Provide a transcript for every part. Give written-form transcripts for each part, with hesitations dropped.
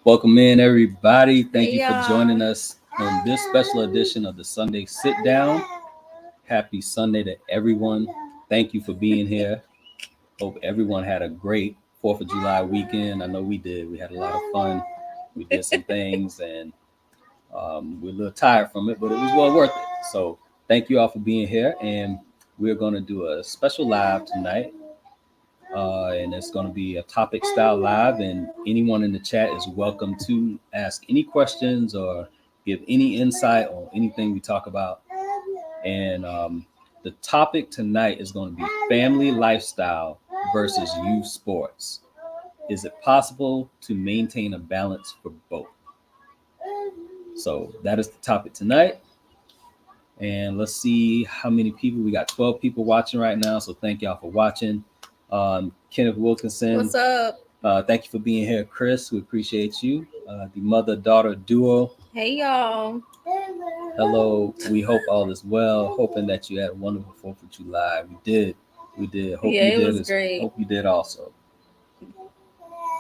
Welcome in, everybody. Thank Hey you for y'all. joining us on this special edition of the Sunday Sit Down. Happy Sunday to everyone. Thank you for being here. Hope everyone had a great 4th of July weekend. I know we did. We had a lot of fun. We did some things, and we're a little tired from it, but it was well worth it. So, thank you all for being here. And we're going to do a special live tonight, and it's going to be a topic style live, and anyone in the chat is welcome to ask any questions or give any insight on anything we talk about. And the topic tonight is going to be family lifestyle versus youth sports. Is it possible to maintain a balance for both? So that is the topic tonight. And let's see how many people. We got 12 people watching right now, so thank y'all for watching. Kenneth Wilkinson, What's up? thank you for being here. Chris, we appreciate you. The mother-daughter duo, Hey y'all. hello. We hope all is well, hoping that you had a wonderful 4th of July. We did. Hope Yeah, you it did. was great. Hope you did also.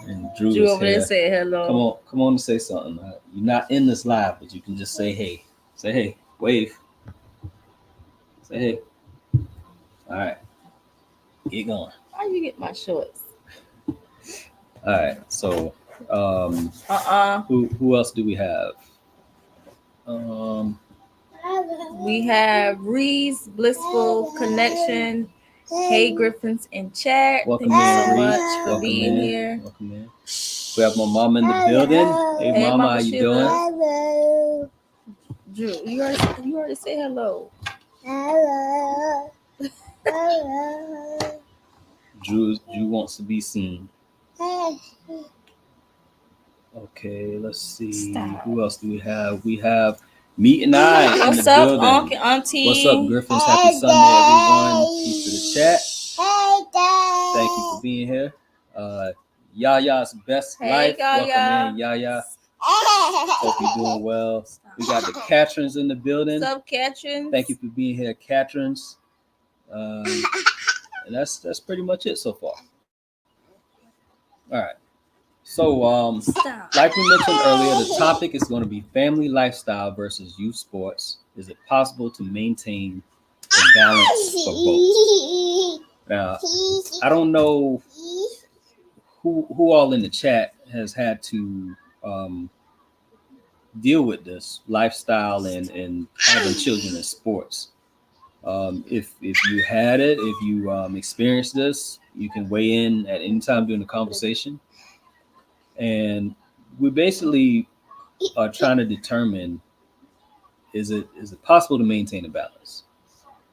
And Drew Drew is over there here. said Come hello. on, come on and say something. You're not in this live, but you can just say hey. Say hey. Wave. Say hey. All right. Get going. How you get my shorts? All right. So, Uh-uh. who else do we have? Um, We have Reese, Blissful Connection. Hey Griffins in chat. welcome Thank you so in, much Reese. for Welcome being in. here. Welcome in. We have my mom in the building. Hey, Hey mama, Mama how you Sugar. doing? Drew, you already say hello. Drew wants to be seen. Okay, let's see. Stop. Who else do we have? We have Meet and I in What's the up, building. Uncle Auntie? What's up, Griffins? Happy Sunday, everyone. Peace to the chat. Thank you for being here. Yaya's Best Hey Life. Yaya. Welcome in, Yaya. Hope you're doing well. We got the Catrins in the building. What's up, Katrin? Thank you for being here, Catrins. Um, and that's pretty much it so far. All right. So, Stop. like we mentioned earlier, the topic is going to be family lifestyle versus youth sports. Is it possible to maintain a balance for both? Now, I don't know who all in the chat has had to deal with this lifestyle and having children in sports. If you had it, if you experienced this, you can weigh in at any time during the conversation. And we basically are trying to determine, is it possible to maintain a balance?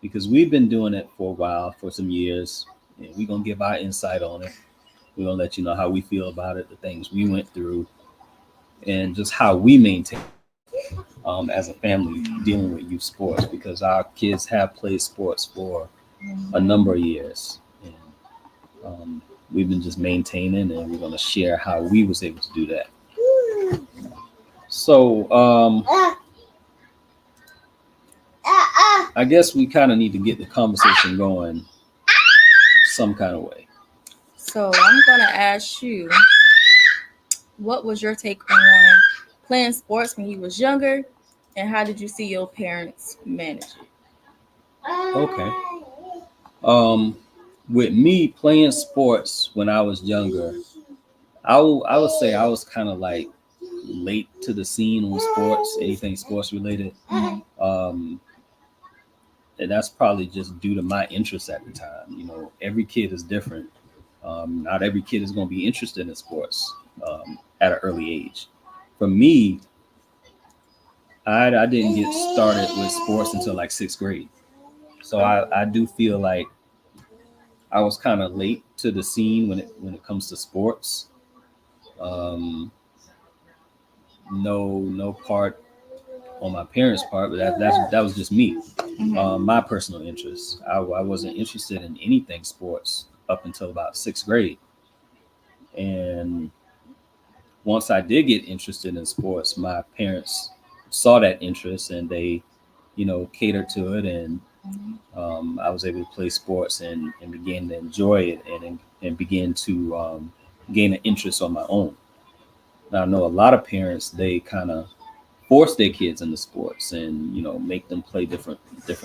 Because we've been doing it for a while, for some years, and we're gonna give our insight on it. We're gonna let you know how we feel about it, the things we went through, and just how we maintain as a family dealing with youth sports. Because our kids have played sports for a number of years, and we've been just maintaining, and we're gonna share how we was able to do that. So I guess we kind of need to get the conversation going some kind of way. So I'm gonna ask you, what was your take on playing sports when you was younger, and how did you see your parents manage it? Okay. Um, with me playing sports when I was younger, I would say I was kind of like late to the scene on sports, anything sports related. Um, and that's probably just due to my interest at the time. Every kid is different. Not every kid is going to be interested in sports at an early age. For me, I didn't get started with sports until like 6th grade. So I do feel like I was kind of late to the scene when it comes to sports. Um, no part on my parents' part, but that was just me. My personal interests. I wasn't interested in anything sports up until about 6th grade, and once I did get interested in sports, my parents saw that interest and they, catered to it, and I was able to play sports and begin to enjoy it and begin to gain an interest on my own. Now, I know a lot of parents, they kind of force their kids into sports and, make them play different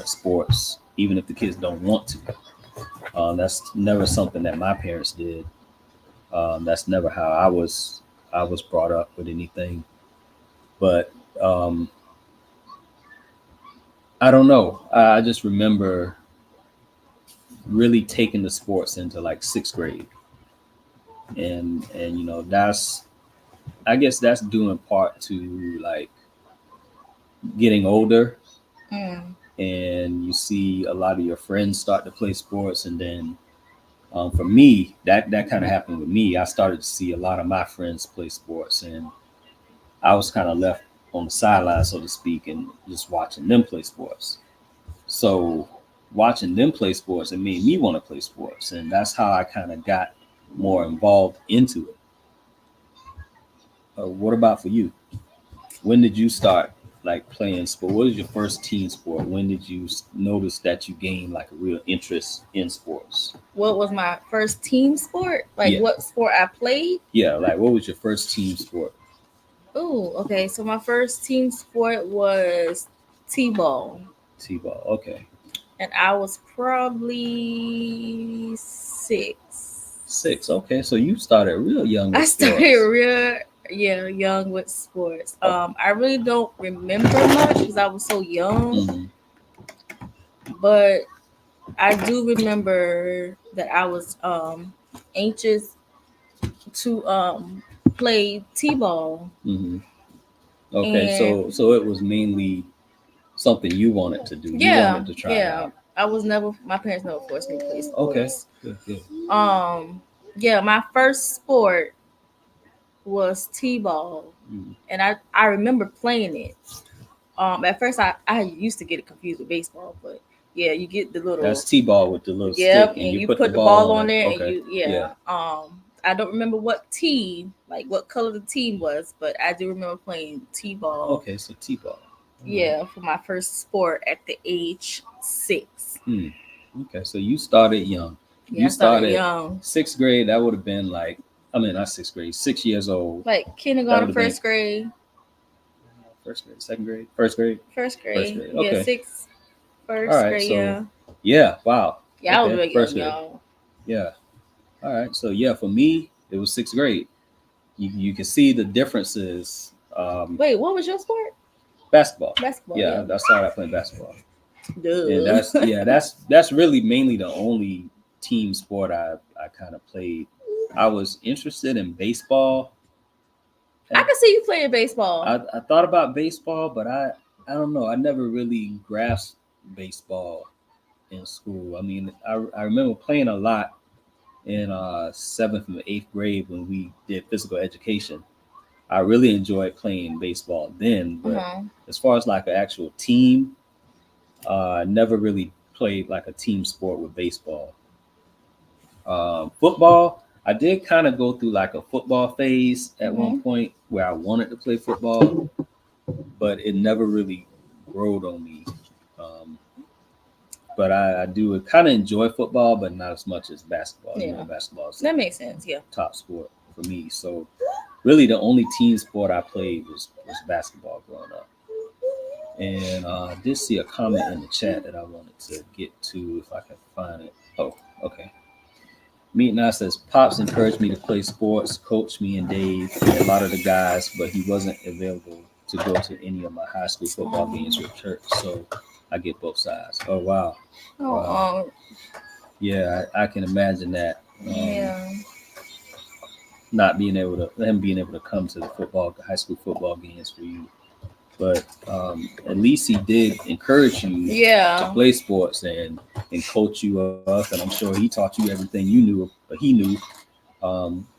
sports, even if the kids don't want to. That's never something that my parents did. That's never how I was brought up with anything. But um, I don't know. I just remember really taking the sports into like sixth grade, and that's, I guess that's due in part to like getting older, Mm. and you see a lot of your friends start to play sports, and then for me, that kind of happened with me. I started to see a lot of my friends play sports, and I was kind of left on the sideline, so to speak, and just watching them play sports. So watching them play sports, it made me want to play sports, and that's how I kind of got more involved into it. What about for you? When did you start like playing sport? What was your first team sport? When did you notice that you gained like a real interest in sports? What was my first team sport? Like Yeah, what sport I played? yeah. Like, what was your first team sport? Oh, okay. So my first team sport was t-ball, T-ball. Okay, and I was probably 6. 6. Okay, so you started real young I with started sports. real, yeah, young with sports. Oh, I really don't remember much because I was so young, mhm. but I do remember that I was anxious to play t-ball, Hmm. Okay, and so it was mainly something you wanted to do. You yeah, wanted to try it yeah. out. I was never. My parents never forced me to play Okay, sports. good, good. Um, yeah, my first sport was t-ball, Mm. and I remember playing it. At first I used to get it confused with baseball, but yeah, you get the That's little, T-ball with the little stick, yep, and and you you put the put the ball ball on on it. there, and Okay, you yeah. yeah. I don't remember what team, like what color the team was, but I do remember playing t-ball. Okay, so T-ball. All right. Yeah, for my first sport at the age 6. Hmm. Okay, so you started young. Yeah, You I started started young, sixth grade. That would have been like, I mean, not sixth grade, 6 years old. like That would kindergarten, have been first grade, first grade, second grade, first grade, first first grade. grade. Yeah, Okay. six, All first right. grade. So, Yeah, yeah. Wow. yeah, I was Okay. real First young, grade. y'all. Yeah. All right. So yeah, for me, it was sixth grade. You can see the differences. Wait, what was your sport? Basketball. Basketball. Yeah, Yeah. I started playing basketball, and Duh. that's really mainly the only team sport I kind of played. I was interested in baseball. I At, can see you playing baseball. I thought about baseball, but I don't know. I never really grasped baseball in school. I mean, I remember playing a lot in seventh and eighth grade when we did physical education. I really enjoyed playing baseball then, but Uh-huh. as far as like an actual team, I never really played like a team sport with baseball. Football, I did kind of go through like a football phase at one Mm-hmm. point where I wanted to play football, but it never really growed on me. Um, but I do kind of enjoy football, but not as much as basketball. Yeah, Basketball is that like makes sense. Yeah. top sport for me. So really, the only team sport I played was basketball growing up. And I did see a comment in the chat that I wanted to get to if I can find it. Oh, okay. Meet Now says Pops encouraged me to play sports, coach me and Dave, and a lot of the guys, but he wasn't available to go to any of my high school football games with church. So I get both sides. Oh wow. Wow. Oh, Yeah, I can imagine that. yeah. Not being able to him being able to come to the high school football games for you. But at least he did encourage you to Yeah. play sports and coach you up, and I'm sure he taught you everything you knew, but he knew,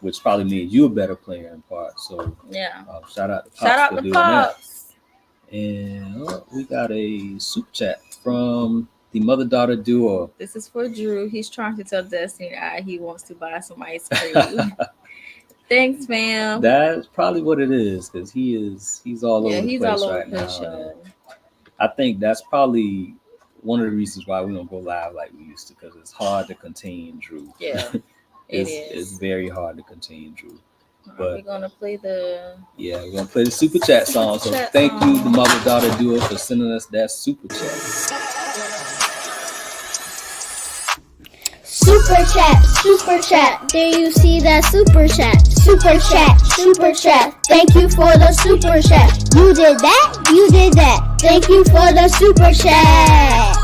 which probably made you a better player in part. So Yeah. shout out to Shout Pops out for to doing that. Pops. And we got a super chat from the mother daughter duo. This is for Drew. He's trying to tell Destiny he wants to buy some ice cream. Thanks, ma'am. That's probably what it is, because he's all Yeah, over the he's all place over right the now, and show. I think that's probably one of the reasons why we don't go live like we used to, because it's hard to contain Drew. Yeah, it It's is. very hard to contain Drew. We're gonna play the we're gonna play the super chat song. So thank you, the mother-daughter duo, for sending us that super chat. Super chat. There you see that super chat. Super chat. Thank you for the super chat. You did that. Thank you for the super chat.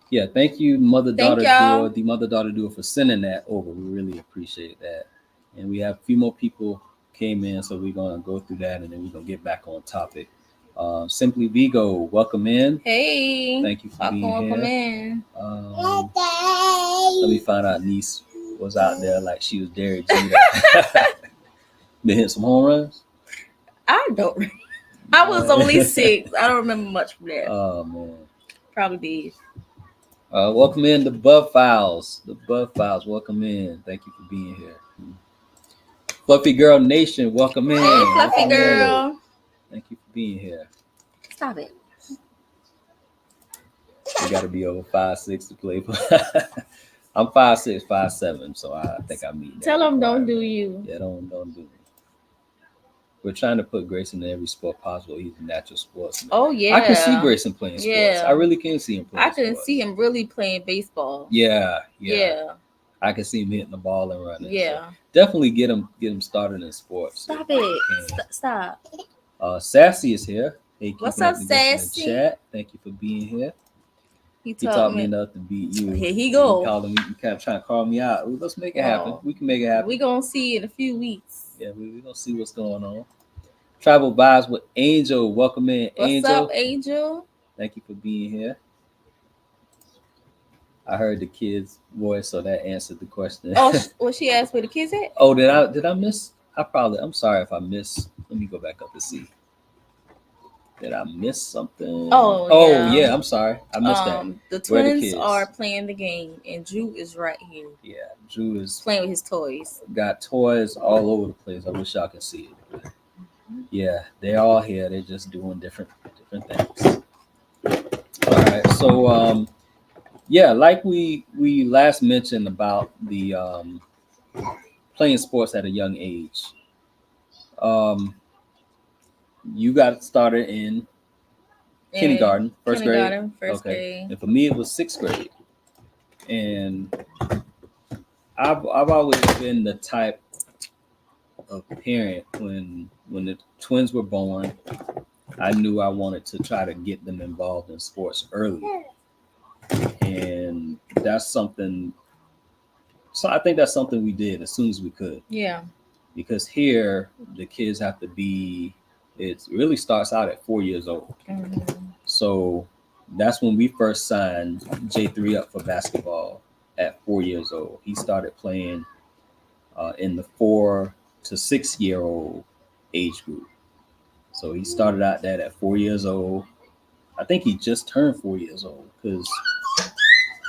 Yeah, thank you, the mother-daughter duo, for sending that over. We really appreciate that. And we have a few more people came in, so we're gonna go through that, and then we're gonna get back on topic. Simply Vigo, welcome in. Hey, thank you for being welcome here. in. Let me find out. Niece was out there like she was Derek Jeter. Been hitting some home runs. I don't. I was only 6. I don't remember much from that. Oh man. Probably did. Welcome in the Bub Files. Welcome in. Thank you for being here. Fluffy Girl Nation, welcome in. Hey, Fluffy Girl. Thank you for being here. Stop it. You got to be over 5'6" to play. I'm 5'6", 5'7", so I think I meet that. Tell them don't do you. Yeah, don't do me. We're trying to put Grayson in every sport possible. He's a natural sportsman. Oh yeah, I can see Grayson playing sports. Yeah. I really can see him playing. I can see him really playing baseball. Yeah. I can see him hitting the ball and running. Yeah. So definitely get him started in sports. Stop it. Stop. Sassy is here. Hey, what's up, Sassy? Chat. Thank you for being here. He taught me enough to beat you. Here he go. You kept trying to call me out. Let's make it happen. We can make it happen. We're going to see in a few weeks. Yeah, we're going to see what's going on. Travel Vibes with Angel. Welcome in, Angel. What's up, Angel? Thank you for being here. I heard the kid's voice, so that answered the question. Oh, well, she asked where the kids at? Oh, did I miss? I'm sorry if I missed. Let me go back up to see. Did I miss something? Oh yeah. I'm sorry. I missed that. The twins are playing the game, and Drew is right here. Yeah, Drew is playing with his toys. Got toys all over the place. I wish y'all could see it. Yeah, they're all here. They're just doing different things. All right. So, like we last mentioned about the playing sports at a young age. You got started in kindergarten, first grade. And for me, it was 6th grade. And I've always been the type of parent when the twins were born, I knew I wanted to try to get them involved in sports early. And that's something. So I think that's something we did as soon as we could. Yeah. Because here the kids have to be. It really starts out at 4 years old. Mm-hmm. So that's when we first signed J3 up for basketball at 4 years old. He started playing in the 4 to 6 year old age group. So he started out that at 4 years old. I think he just turned 4 years old because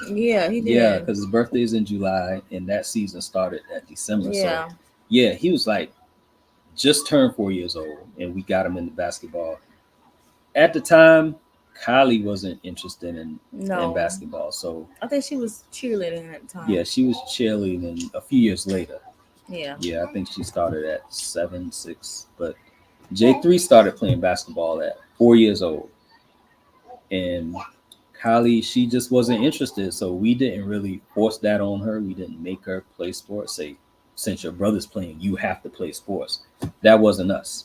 he did. Yeah, because his birthday is in July and that season started at December. Yeah. So yeah, he was like just turned 4 years old, and we got him into basketball. At the time, Kylie wasn't interested in basketball, so I think she was cheerleading at the time. Yeah, she was cheerleading a few years later. Yeah, I think she started at 7, 6, but J3 started playing basketball at 4 years old, and Kylie, she just wasn't interested, so we didn't really force that on her. We didn't make her play sports. Say, since your brother's playing, you have to play sports. That wasn't us.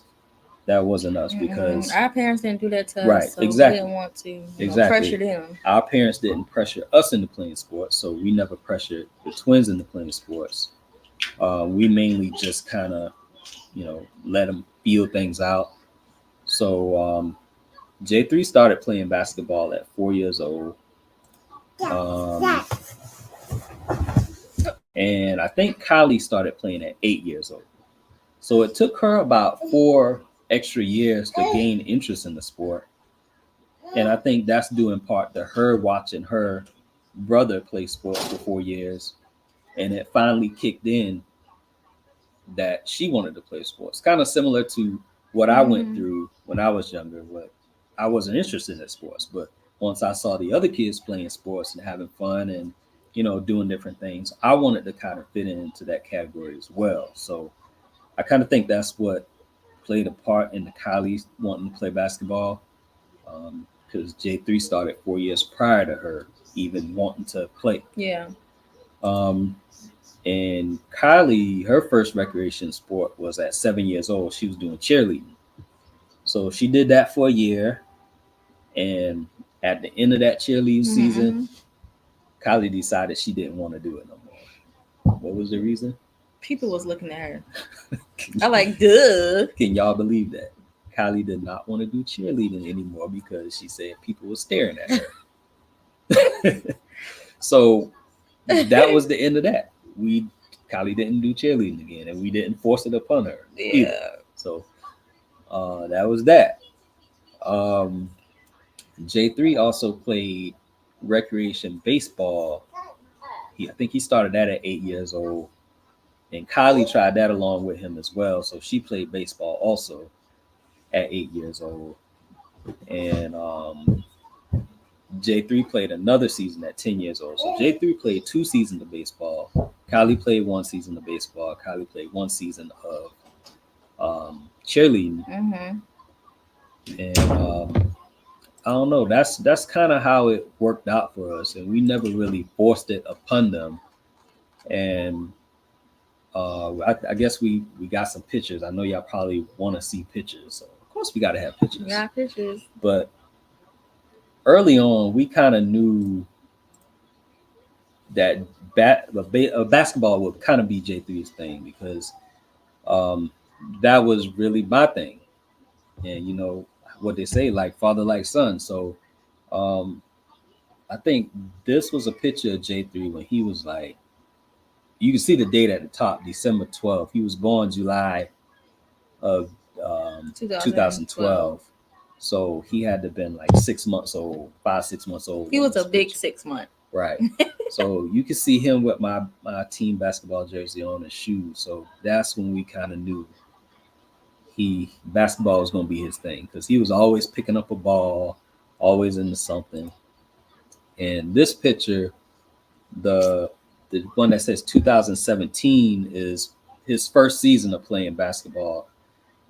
Because our parents didn't do that to us. Right, so exactly. We didn't want to pressure them. Our parents didn't pressure us into playing sports, so we never pressured the twins into playing sports. We mainly just kind of, let them feel things out. So J3 started playing basketball at 4 years old. And I think Kylie started playing at 8 years old. So it took her about 4 extra years to gain interest in the sport. And I think that's due in part to her watching her brother play sports for 4 years. And it finally kicked in that she wanted to play sports. Kind of similar to what I went through when I was younger. But I wasn't interested in sports. But once I saw the other kids playing sports and having fun and doing different things. I wanted to kind of fit into that category as well. So I kind of think that's what played a part in the Kylie wanting to play basketball, because J3 started 4 years prior to her even wanting to play. Yeah. Um, and Kylie, her first recreation sport was at 7 years old. She was doing cheerleading. So she did that for a year. And at the end of that cheerleading season, Kylie decided she didn't want to do it no more. What was the reason? People was looking at her. I like, duh. Can y'all believe that? Kylie did not want to do cheerleading anymore because she said people were staring at her. So that was the end of that. Kylie didn't do cheerleading again, and we didn't force it upon her. Yeah. Either. So that was that. J3 also played recreation baseball. I think he started that at 8 years old. And Kylie tried that along with him as well. So she played baseball also at 8 years old. And J3 played another season at 10 years old. So J3 played 2 seasons of baseball. Kylie played 1 season of baseball. Kylie played 1 season of cheerleading. And I don't know. That's kind of how it worked out for us. And we never really forced it upon them. And I guess we got some pictures. I know y'all probably want to see pictures. So of course we got to have pictures. We got pictures. But early on, we kind of knew that basketball would kind of be J3's thing, because that was really my thing. And what they say, like father, like son. So I think this was a picture of J3 when he was like, you can see the date at the top, December 12th. He was born July of 2012. So he had to have been like 6 months old, 5-6 months old. He was a big 6 month. Right. So you can see him with my team basketball jersey on and shoes. So that's when we kind of knew basketball was going to be his thing, because he was always picking up a ball, always into something. And this picture, the one that says 2017, is his first season of playing basketball.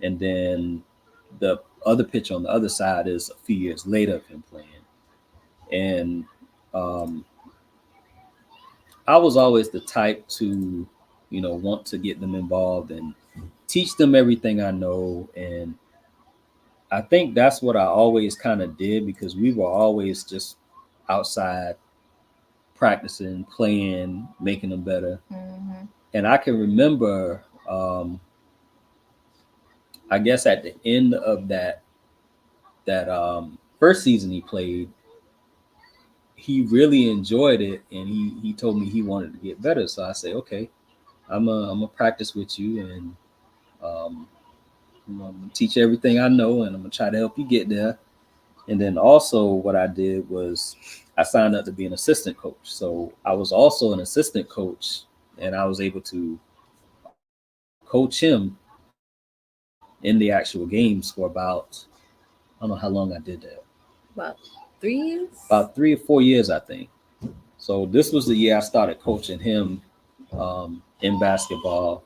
And then the other picture on the other side is a few years later of him playing. And I was always the type to, want to get them involved and teach them everything I know. And I think that's what I always kind of did, because we were always just outside practicing, playing, making them better. And I can remember, I guess at the end of that first season he played, he really enjoyed it, and he told me he wanted to get better. So I say, okay, I'm gonna practice with you, and I'm gonna teach you everything I know, and I'm gonna try to help you get there. And then also what I did was I signed up to be an assistant coach. So I was also an assistant coach, and I was able to coach him in the actual games for about, I don't know how long I did that. About 3 years? About 3 or 4 years, I think. So this was the year I started coaching him in basketball.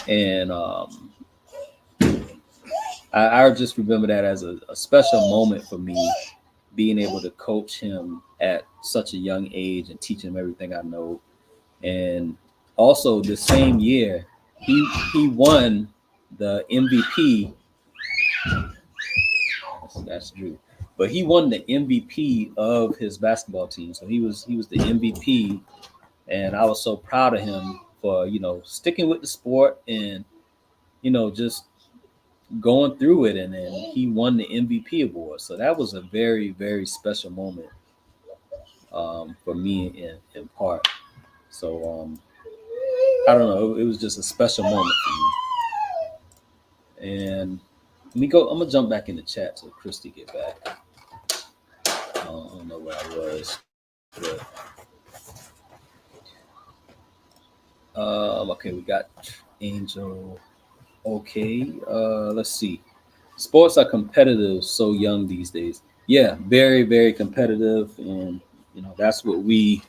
And I just remember that as a special moment for me, being able to coach him at such a young age and teach him everything I know. And also the same year, he won the MVP. That's Drew. But he won the MVP of his basketball team. So he was the MVP, and I was so proud of him for, sticking with the sport and, just going through it. And then he won the MVP award. So that was a very, very special moment for me in part. So I don't know, it was just a special moment for me. And I'm gonna jump back in the chat so Christy get back. I don't know where I was, but okay, we got Angel. Okay, let's see. Sports are competitive so young these days. Yeah, very, very competitive. And That's what we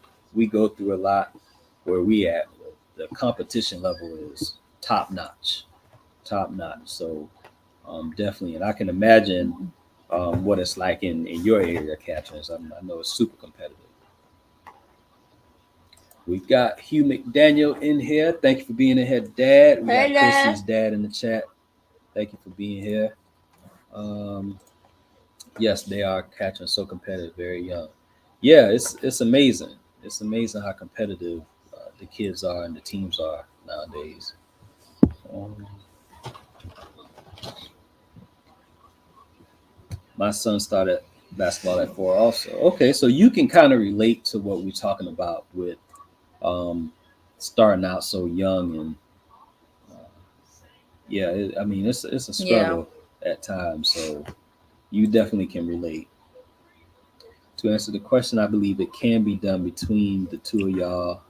go through a lot where we at. The competition level is top notch, top notch. So definitely, and I can imagine what it's like in your area, Catherine. I know it's super competitive. We've got Hugh McDaniel in here. Thank you for being in here, Dad. We got Hey, Dad. Christy's dad in the chat. Thank you for being here. Um, yes, they are catching so competitive, very young. Yeah, it's amazing. It's amazing how competitive the kids are and the teams are nowadays. Um, my son started basketball at 4 also. Okay, so you can kind of relate to what we're talking about with um, starting out so young and uh, yeah, I mean it's a Yeah. struggle at times. So you definitely can relate. To answer the question, I believe it can be done between the two of y'all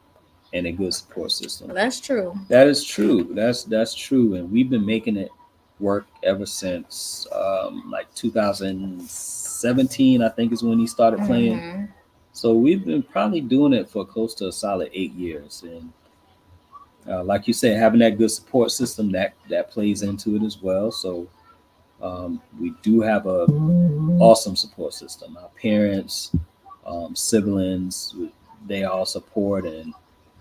and a good support system. That's true. That is true. That's true, and we've been making it work ever since like 2017. I think is when he started playing. Mm-hmm. So we've been probably doing it for close to a solid 8 years, and like you said, having that good support system that plays into it as well. So we do have a awesome support system. Our parents, siblings, they all support and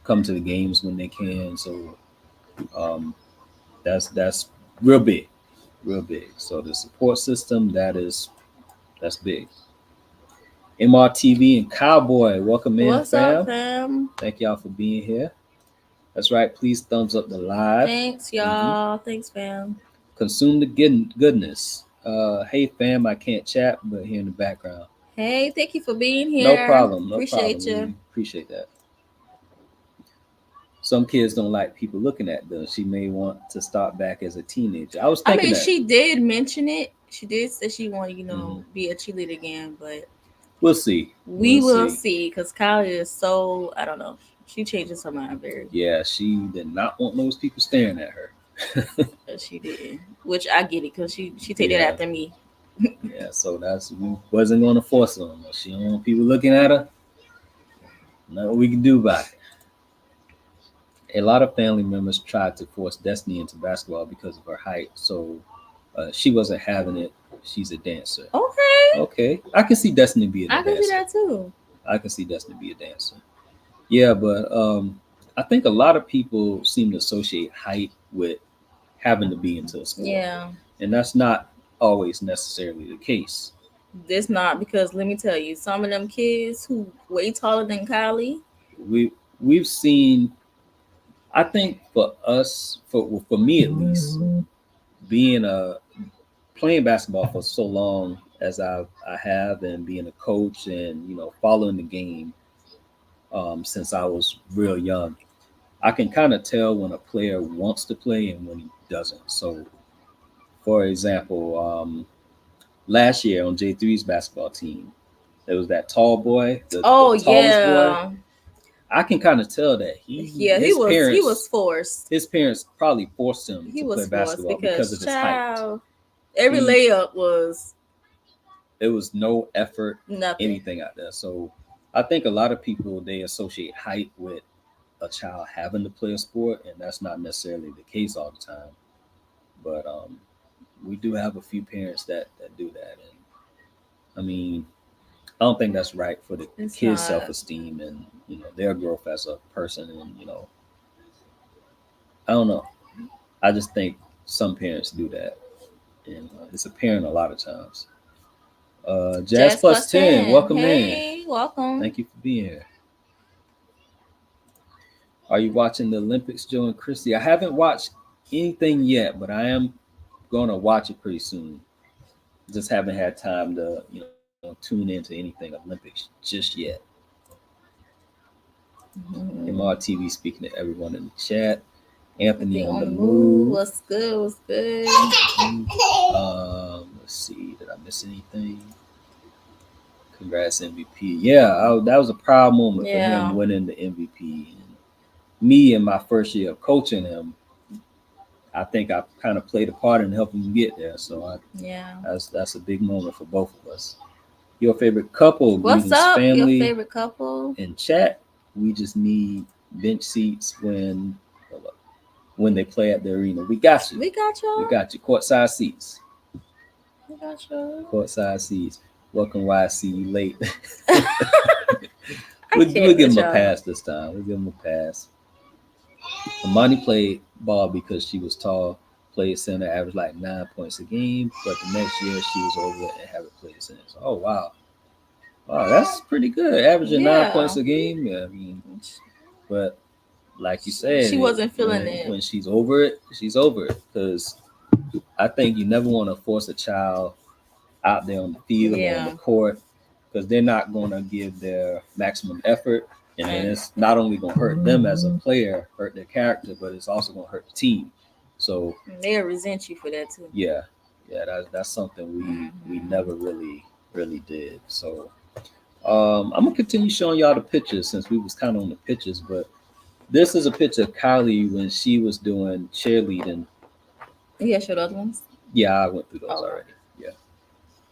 come to the games when they can. So um, that's real big, real big. So the support system that's big. MRTV and Cowboy, welcome in, What's up, fam. fam? Thank y'all for being here. That's right. Please thumbs up the live. Thanks, y'all. Thanks, fam. Consume the goodness. Hey fam, I can't chat, but here in the background. Hey, thank you for being here. No problem. No Appreciate problem. you. We appreciate that. Some kids don't like people looking at them. She may want to start back as a teenager. I was I thinking mean, that. she did mention it. She did say she wanted, Mhm. be a cheerleader again, but We'll see. we will see. Because Kylie is so, I don't know. She changes her mind very. Yeah, she did not want those people staring at her. She did, which I get it because she take Yeah. that after me. Yeah, so we wasn't going to force her on her. She don't want people looking at her. Nothing we can do about it. A lot of family members tried to force Destiny into basketball because of her height, so she wasn't having it. She's a dancer. Okay, Okay, I can see Destiny being a I dancer. can see that too. I can see Destiny be a dancer. Yeah, but I think a lot of people seem to associate height with having to be into a sport. Yeah, And that's not always necessarily the case. this not because let me tell you, some of them kids who way taller than Kylie. We've seen. I think for us, for me at least, being playing basketball for so long as I have, and being a coach, and following the game since I was real young, I can kind of tell when a player wants to play and when he doesn't. So, for example, last year on J3's basketball team, there was that tall boy, the tallest boy. I can kind of tell that he was forced. His parents probably forced him He to was play basketball forced because of his height. Every layup was There was no effort, nothing. anything out there. So I think a lot of people, they associate height with a child having to play a sport, and that's not necessarily the case all the time. But we do have a few parents that do that, and I mean, I don't think that's right for the kids' self-esteem and their growth as a person. And I don't know. I just think some parents do that, and it's apparent a lot of times. Jazz plus 10, welcome in. Hey, welcome. Thank you for being here. Are you watching the Olympics, Joe and Christy? I haven't watched anything yet, but I am going to watch it pretty soon. Just haven't had time to tune into anything Olympics just yet. MRTV speaking to everyone in the chat. Anthony on the move. What's good? What's good? Let's see. Did I miss anything? Congrats, MVP. Yeah, that was a proud moment for him winning the MVP. And me in my first year of coaching him, I think I kind of played a part in helping him get there. So that's a big moment for both of us. your favorite couple. What's Greetings, up, family. your favorite couple? In chat, we just need bench seats when they play at the arena. We got you. We got y'all. We got you. Courtside seats. We got y'all. Courtside seats. Welcome, why I see you late. I We'll can't give him with a y'all. pass this time. We'll give him a pass. Amani played ball because she was tall, played center, averaged like 9 points a game, but the next year she was over it and haven't played since. Oh, wow. Wow, that's pretty good. Averaging 9 Yeah. points a game. Yeah, I mean, but like you said, She wasn't feeling it. When she's over it, she's over it. Because I think you never want to force a child out there on the field or on the court, because they're not going to give their maximum effort. And then it's not only going to hurt them as a player, hurt their character, but it's also going to hurt the team. So they'll resent you for that too. Yeah, that's something we never really did. So I'm gonna continue showing y'all the pictures since we was kind of on the pictures. But this is a picture of Kylie when she was doing cheerleading. You got your other ones? Yeah, I went through those already. Yeah,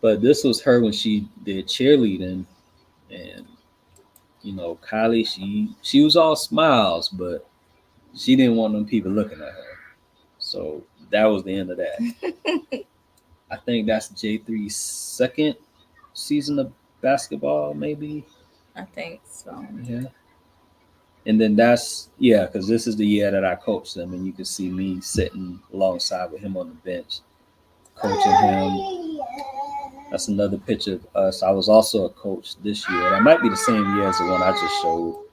but this was her when she did cheerleading, and you know, Kylie, she was all smiles, but she didn't want them people looking at her. So that was the end of that. I think that's J3's second season of basketball, maybe. I think so. Yeah. And then because this is the year that I coached them, and you can see me sitting alongside with him on the bench, coaching him. That's another picture of us. I was also a coach this year. That might be the same year as the one I just showed.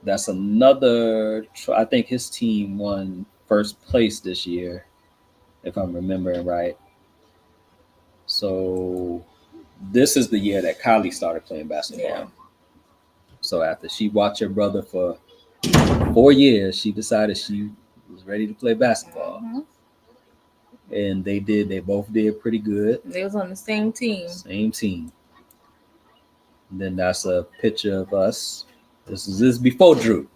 That's another. I think his team won first place this year, if I'm remembering right. So this is the year that Kylie started playing basketball. Yeah. So after she watched her brother for 4 years, she decided she was ready to play basketball. And they both did pretty good. They was on the same team. And then that's a picture of us. This is before Drew.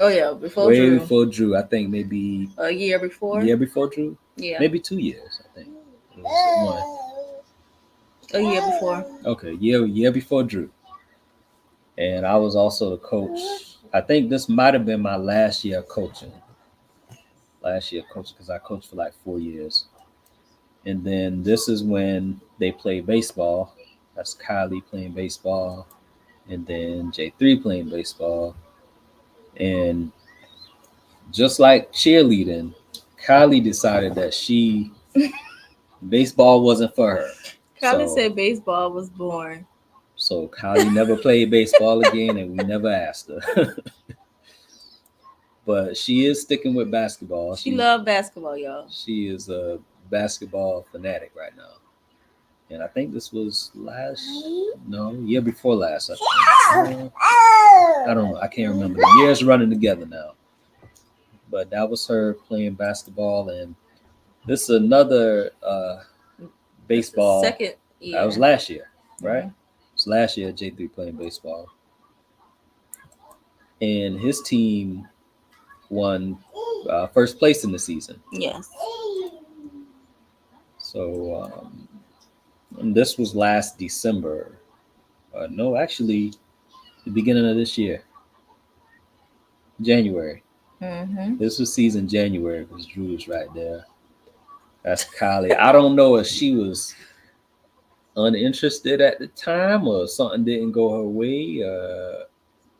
Oh yeah, Way before Drew. I think maybe a year before. Year before Drew? Yeah. Maybe 2 years, I think. It was a year before. Okay, year before Drew. And I was also the coach. I think this might have been my last year coaching. Because I coached for like 4 years. And then this is when they play baseball. That's Kylie playing baseball. And then J3 playing baseball. And just like cheerleading, Kylie decided that baseball wasn't for her. Kylie said baseball was boring. So Kylie never played baseball again, and we never asked her. But she is sticking with basketball. She loves basketball, y'all. She is a basketball fanatic right now. And I think this was year before last. I don't know. I can't remember. The years running together now. But that was her playing basketball. And this is another baseball. Second year. That was last year, right? It was last year, J3 playing baseball. And his team won first place in the season. Yes. So and this was last December. No, actually, the beginning of this year. January. This was season January because Drew was right there. That's Kylie. I don't know if she was uninterested at the time or something didn't go her way.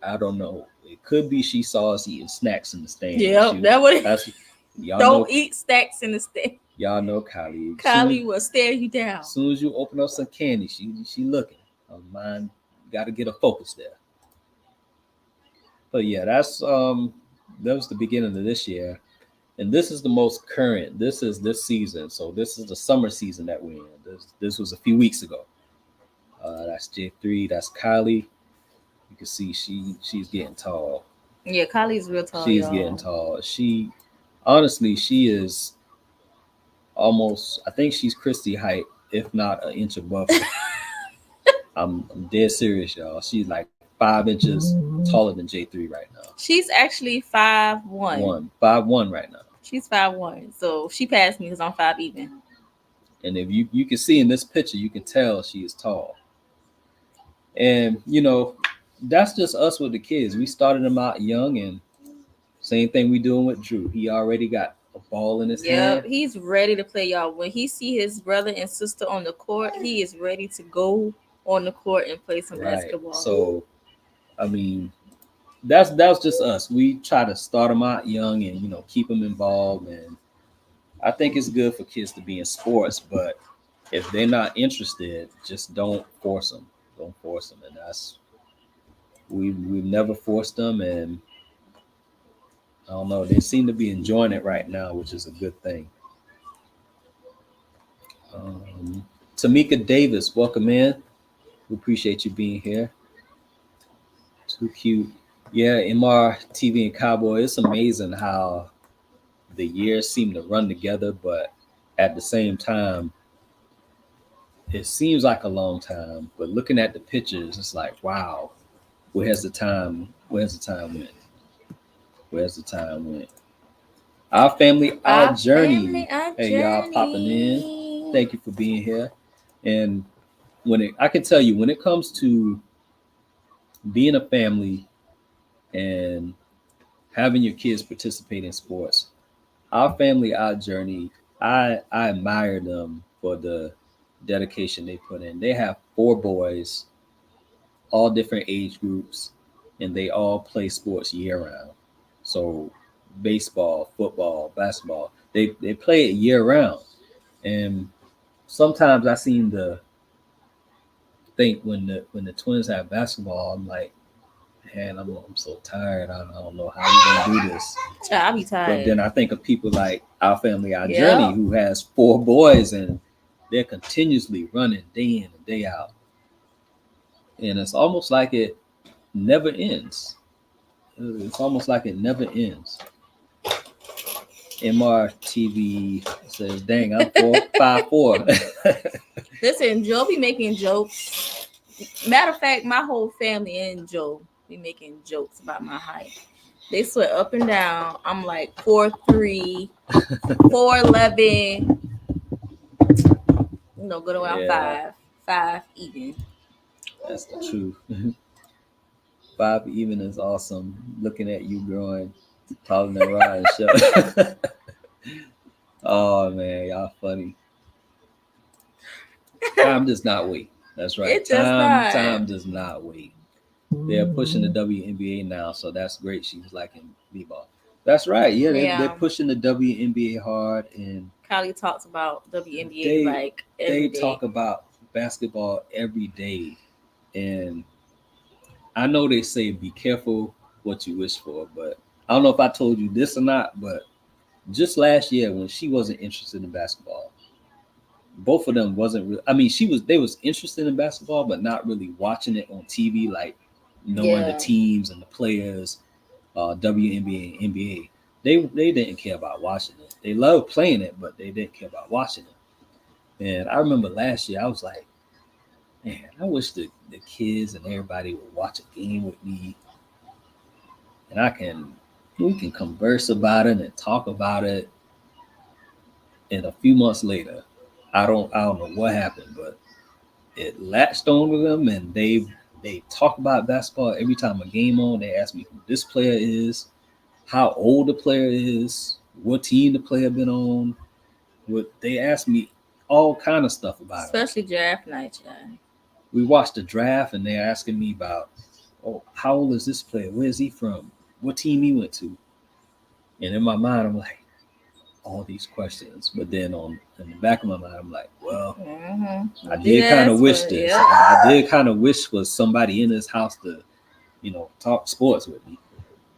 I don't know. It could be she saw us eating snacks in the stand. Yeah, don't eat snacks in the stand. Y'all know Kylie. Kylie will stare you down. As soon as you open up some candy, she looking. Her mind got to get a focus there. But yeah, that was the beginning of this year. And this is the most current. This is this season. So this is the summer season that we're in. This was a few weeks ago. That's J3. That's Kylie. You can see she's getting tall. Yeah, Kylie's real tall. She's getting tall. She is almost, I think she's Christy height, if not an inch above her. I'm dead serious, y'all. She's like 5 inches taller than J3 right now. She's actually 5'1". 5'1" right now. She's 5'1". So she passed me because I'm 5 even. And if you can see in this picture, you can tell she is tall. And that's just us with the kids. We started them out young, and same thing we doing with Drew. He already got a ball in his hand. He's ready to play, y'all. When he see his brother and sister on the court, he is ready to go on the court and play some basketball. So, I mean, that's just us. We try to start them out young and keep them involved. And I think it's good for kids to be in sports, but if they're not interested, just don't force them. Don't force them. And we've never forced them, and I don't know. They seem to be enjoying it right now, which is a good thing. Tamika Davis, welcome in. We appreciate you being here. Too cute. Yeah, MR TV and Cowboy. It's amazing how the years seem to run together, but at the same time, it seems like a long time. But looking at the pictures, it's like, wow, where's the time? Where's the time went? Where's the time went? Our family, our journey. Hey, y'all popping in. Thank you for being here. And I can tell you, when it comes to being a family and having your kids participate in sports, our family, our journey, I admire them for the dedication they put in. They have 4 boys, all different age groups, and they all play sports year round. So baseball, football, basketball, they play it year round. And sometimes I seem to think when the twins have basketball, I'm like, man, I'm so tired. I don't know how we're gonna do this. I'll be tired. But then I think of people like our family, our journey, who has 4 boys, and they're continuously running day in and day out. And it's almost like it never ends. It's almost like it never ends. MRTV says, dang, I'm 5'4". Listen, Joe be making jokes. Matter of fact, my whole family and Joe be making jokes about my height. They sweat up and down. I'm like 4'3", 4'11". Go around 5 even. That's the truth. 5 even is awesome. Looking at you growing taller than Ryan show. Oh man, y'all funny. Time does not wait. That's right. Time does not wait. They're pushing the WNBA now, so that's great. She's liking b-ball. That's right. Yeah, they're pushing the WNBA hard, and Kylie talks about WNBA every day. They talk about basketball every day, and I know they say be careful what you wish for, but I don't know if I told you this or not, but just last year when she wasn't interested in basketball, both of them wasn't really, they was interested in basketball, but not really watching it on TV, like knowing the teams and the players, WNBA and NBA. They didn't care about watching it. They loved playing it, but they didn't care about watching it. And I remember last year I was like, man, I wish the kids and everybody would watch a game with me, and we can converse about it and talk about it. And a few months later, I don't know what happened, but it latched on with them, and they talk about basketball every time a game on. They ask me who this player is, how old the player is, what team the player been on. They ask me all kind of stuff about it. Especially draft night, yeah. We watched the draft, and they're asking me about, how old is this player? Where is he from? What team he went to? And in my mind, I'm like, all these questions. But then in the back of my mind, I'm like, well, I did kind of wish this. Yeah. I did kind of wish for somebody in this house to, talk sports with me.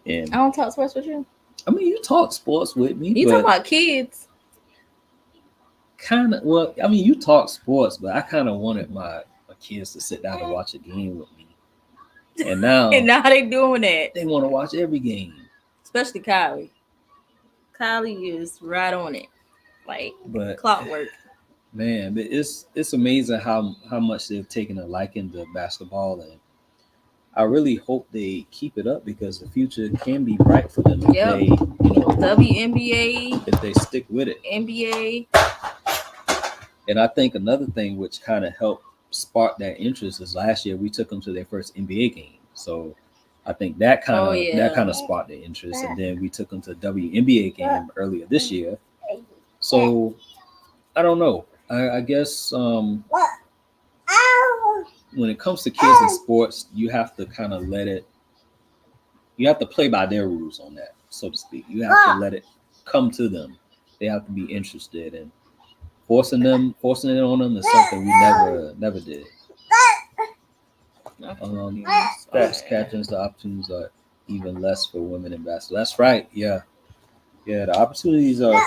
And I don't talk sports with you. You talk sports with me. You talk about kids. Kind of. Well, you talk sports, but I kind of wanted my kids to sit down and watch a game with me. And now they doing that. They want to watch every game. Especially Kylie. Kylie is right on it, like clockwork. Man, it's amazing how much they've taken a liking to basketball, and I really hope they keep it up because the future can be bright for them if they, WNBA, if they stick with it. NBA. And I think another thing which kind of helped spark that interest is last year we took them to their first NBA game. So I think that kind of sparked their interest. And then we took them to the WNBA game earlier this year. So I don't know. I guess when it comes to kids in sports, you have to kind of you have to play by their rules on that, so to speak. You have to let it come to them. They have to be interested, and forcing it on them is something we never did. Sports catchings, the opportunities are even less for women in basketball. That's right. Yeah. The opportunities are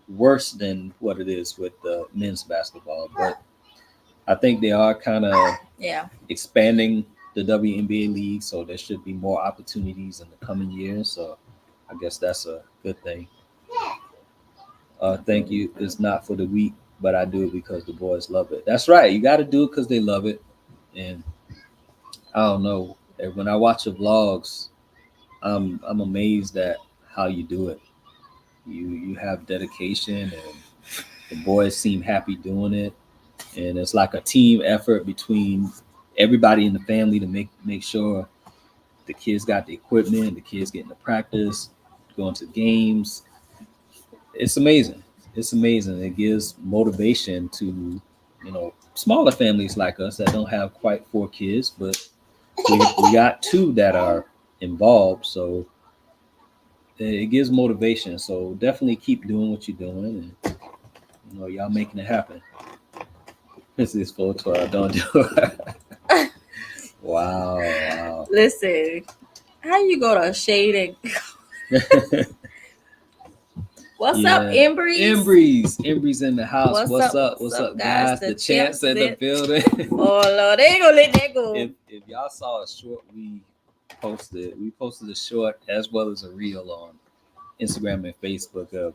worse than what it is with men's basketball, but I think they are kind of expanding the WNBA league, so there should be more opportunities in the coming years. So I guess that's a good thing. Thank you. It's not for the weak, but I do it because the boys love it. That's right. You got to do it because they love it. And I don't know. When I watch your vlogs, I'm amazed at how you do it. You have dedication, and the boys seem happy doing it. And it's like a team effort between everybody in the family to make sure the kids got the equipment, the kids getting to practice, going to games. It's amazing. It gives motivation to, smaller families like us that don't have quite 4 kids, but we got 2 that are involved. So it gives motivation. So definitely keep doing what you're doing, and y'all making it happen. This is 412. Don't do it. Wow. Listen, how you go to shade and What's up, Embreeze? Embreeze in the house. What's up, guys? The champs in the building. Oh Lord, they ain't gonna let that go. If y'all saw a short we posted a short as well as a reel on Instagram and Facebook of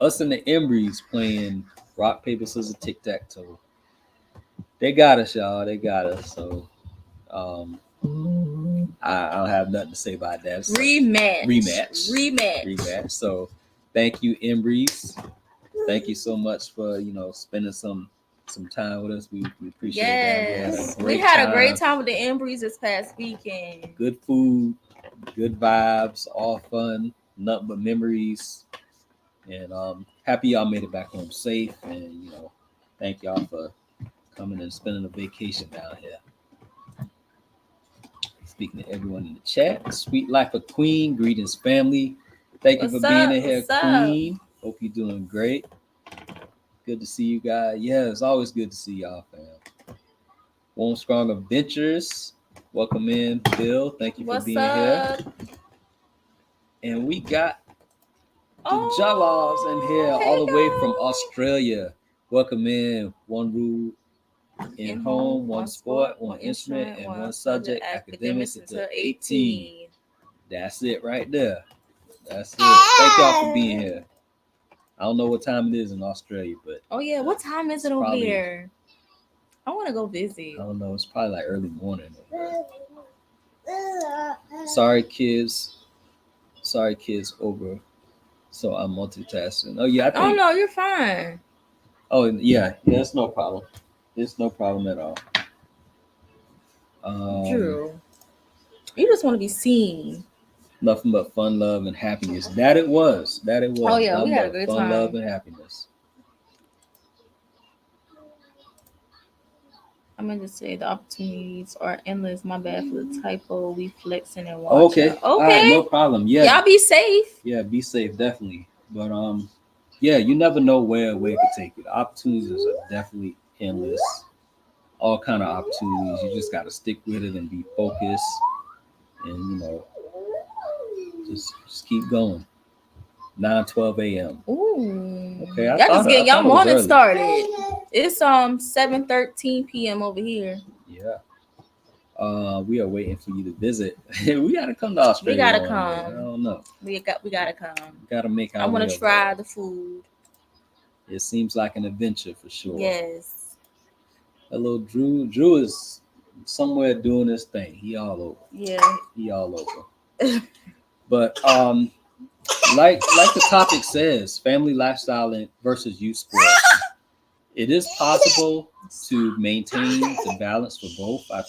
us and the Embreeze playing rock, paper, scissors, tic-tac-toe. They got us, y'all. They got us. So I don't have nothing to say about that. So, rematch. So thank you, Embreeze. Thank you so much for spending some time with us. We appreciate that. We had a great time with the Embreeze this past weekend. Good food, good vibes, all fun, nothing but memories. And happy y'all made it back home safe. And thank y'all for coming and spending a vacation down here. Speaking to everyone in the chat, Sweet Life of Queen, greetings family. Thank you for being in here, Queen. Hope you're doing great. Good to see you guys. Yeah, it's always good to see y'all, fam. Warm Strong Adventures. Welcome in, Bill. Thank you for being here. And we got the Jalas in here, all the way from Australia. Welcome in. One rule in home, one sport, one instrument, and one subject, academics until 18. That's it right there. That's it. Thank y'all for being here. I don't know what time it is in Australia, but what time is it over here? I want to go visit. I don't know. It's probably like early morning. Sorry, kids. Over. So I'm multitasking. Oh yeah. Oh no, you're fine. Oh yeah. It's no problem. It's no problem at all. True. You just want to be seen. Nothing but fun, love, and happiness. That it was. Oh yeah, we had a good time. Fun, love, and happiness. I'm gonna just say the opportunities are endless. My bad for the typo. We flexing and watching. Okay. All right, no problem. Yeah. Y'all be safe. Yeah, be safe, definitely. But you never know where it could take you. The opportunities are definitely endless. All kind of opportunities. You just gotta stick with it and be focused. And just keep going. 9:12 a.m. Ooh. Okay. Y'all just getting y'all morning started. It's 7:13 p.m. over here. Yeah. We are waiting for you to visit. We gotta come to Australia. We gotta come. I don't know. We gotta come. Gotta make our I want to try the food. It seems like an adventure for sure. Yes. Hello, Drew. Drew is somewhere doing his thing. He all over. Yeah. He all over. But like the topic says, family lifestyle versus youth sports. it is possible to maintain the balance for both. I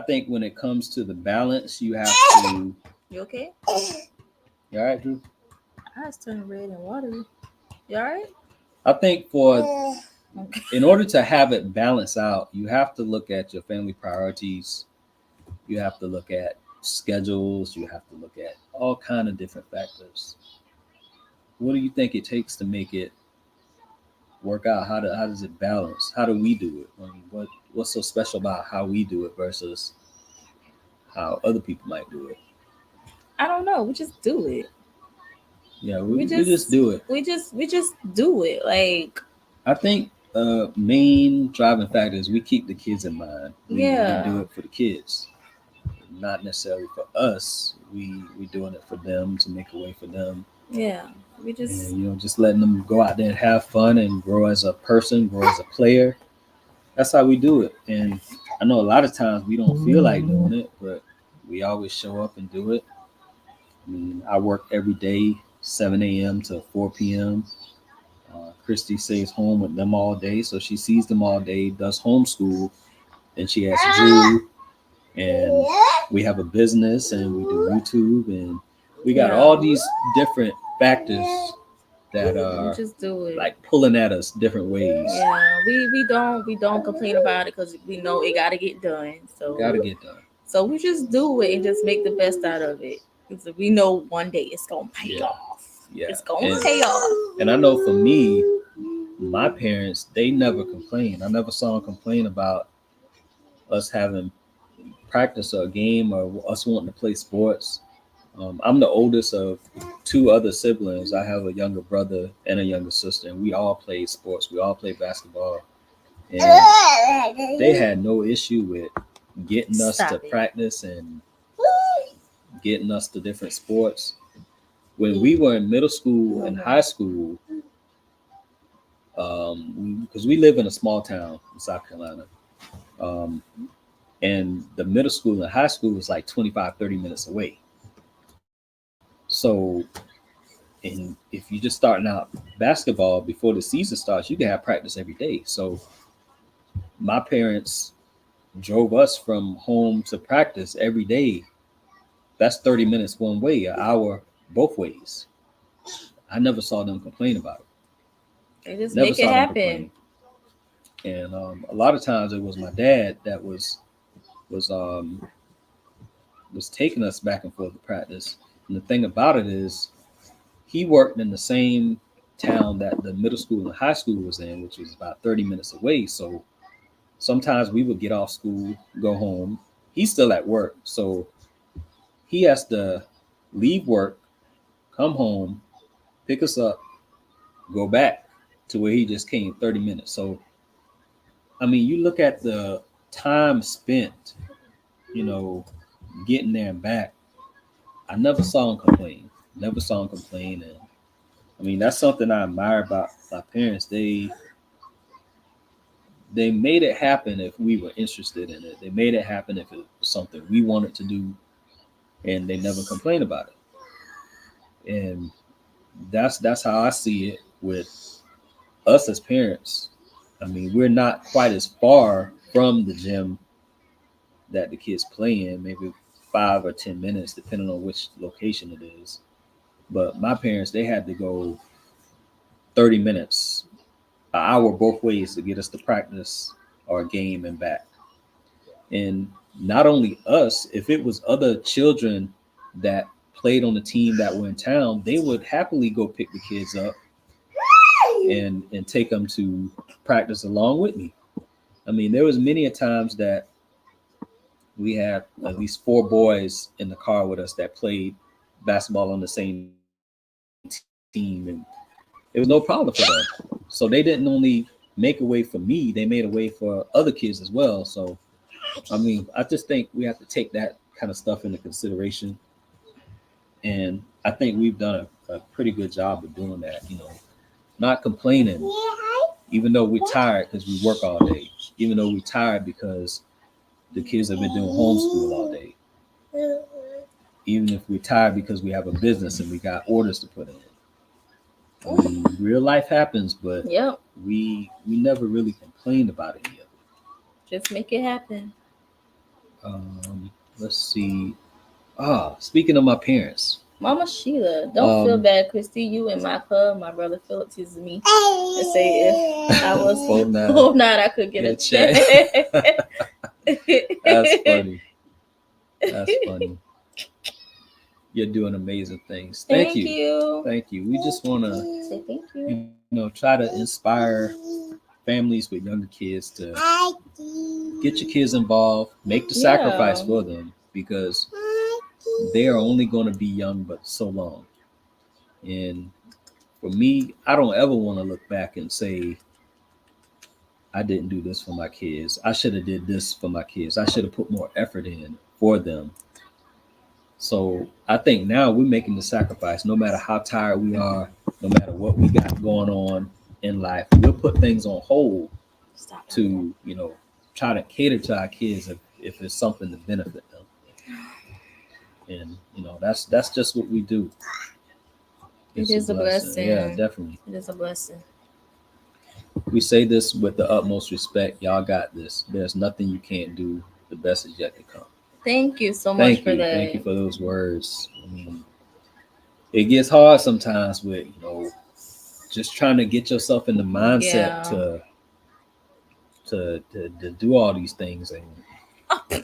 think when it comes to the balance, you have to. You okay? You all right, Drew? Eyes turning red and watery. You all right? I think in order to have it balance out, you have to look at your family priorities. You have to look at schedules. You have to look at all kind of different factors. What do you think it takes to make it work out? How does it balance? How do we do it? I mean, what's so special about how we do it versus how other people might do it? I don't know. We just do it. Yeah, we just do it. We just do it. Like, I think main driving factor is we keep the kids in mind. We do it for the kids, not necessarily for us. We doing it for them, to make a way for them. Yeah, we just And, just letting them go out there and have fun and grow as a person, grow as a player. That's how we do it. And I know a lot of times we don't feel like doing it, but we always show up and do it. I mean, I work every day, 7 a.m. to 4 p.m. Christy stays home with them all day, so she sees them all day, does homeschool, and she has Drew, and we have a business, and we do YouTube, and we got all these different factors that are just do it. Like pulling at us different ways. Yeah, we don't complain about it because we know it got to get done. So we just do it and just make the best out of it. Because we know one day it's gonna pay off. Yeah, it's gonna pay off. And I know for me, my parents, they never complain. I never saw them complain about us having practice or a game or us wanting to play sports. I'm the oldest of 2 other siblings. I have a younger brother and a younger sister, and we all play sports. We all play basketball, and they had no issue with getting us to practice and getting us to different sports. When we were in middle school and high school, because we live in a small town in South Carolina, and the middle school and high school was like 25-30 minutes away. So, and if you're just starting out basketball before the season starts, you can have practice every day. So my parents drove us from home to practice every day. That's 30 minutes one way, an hour both ways. I never saw them complain about it. They just make it happen. And a lot of times it was my dad that was taking us back and forth to practice. And the thing about it is, he worked in the same town that the middle school and high school was in, which was about 30 minutes away. So sometimes we would get off school, go home. He's still at work. So he has to leave work, come home, pick us up, go back to where he just came 30 minutes. So, I mean, you look at the time spent, getting there and back. I never saw him complain. And I mean, that's something I admire about my parents. They made it happen if we were interested in it. They made it happen if it was something we wanted to do, and they never complained about it. And that's how I see it with us as parents. I mean, we're not quite as far from the gym that the kids play in, maybe 5 or 10 minutes, depending on which location it is. But my parents, they had to go 30 minutes, an hour both ways to get us to practice or a game and back. And not only us, if it was other children that played on the team that were in town, they would happily go pick the kids up and take them to practice along with me. I mean, there was many a times that we had at least 4 boys in the car with us that played basketball on the same team, and it was no problem for them. So they didn't only make a way for me, they made a way for other kids as well. So, I mean, I just think we have to take that kind of stuff into consideration. And I think we've done a pretty good job of doing that, not complaining, even though we're tired because we work all day, even though we're tired because the kids have been doing homeschool all day, even if we're tired because we have a business and we got orders to put in. I mean, real life happens, but Yep. we never really complained about it yet. Just make it happen. Let's see. Speaking of my parents, Mama Sheila, don't feel bad, Christy. You and my club, my brother Philip teases me and say if I was full night, I could get a check. That's funny. That's funny. You're doing amazing things. Thank you. Thank you. We just want to say thank you. Try to inspire families with younger kids to get your kids involved, make the sacrifice for them, because they are only going to be young but so long. And for me, I don't ever want to look back and say, I didn't do this for my kids. I should have did this for my kids. I should have put more effort in for them. So I think now we're making the sacrifice. No matter how tired we are, no matter what we got going on in life, we'll put things on hold to, try to cater to our kids if it's something to benefit them. And that's just what we do. It is a blessing. Yeah, definitely. It is a blessing. We say this with the utmost respect. Y'all got this. There's nothing you can't do. The best is yet to come. Thank you so much for that. Thank you for those words. It gets hard sometimes with, just trying to get yourself in the mindset to do all these things, and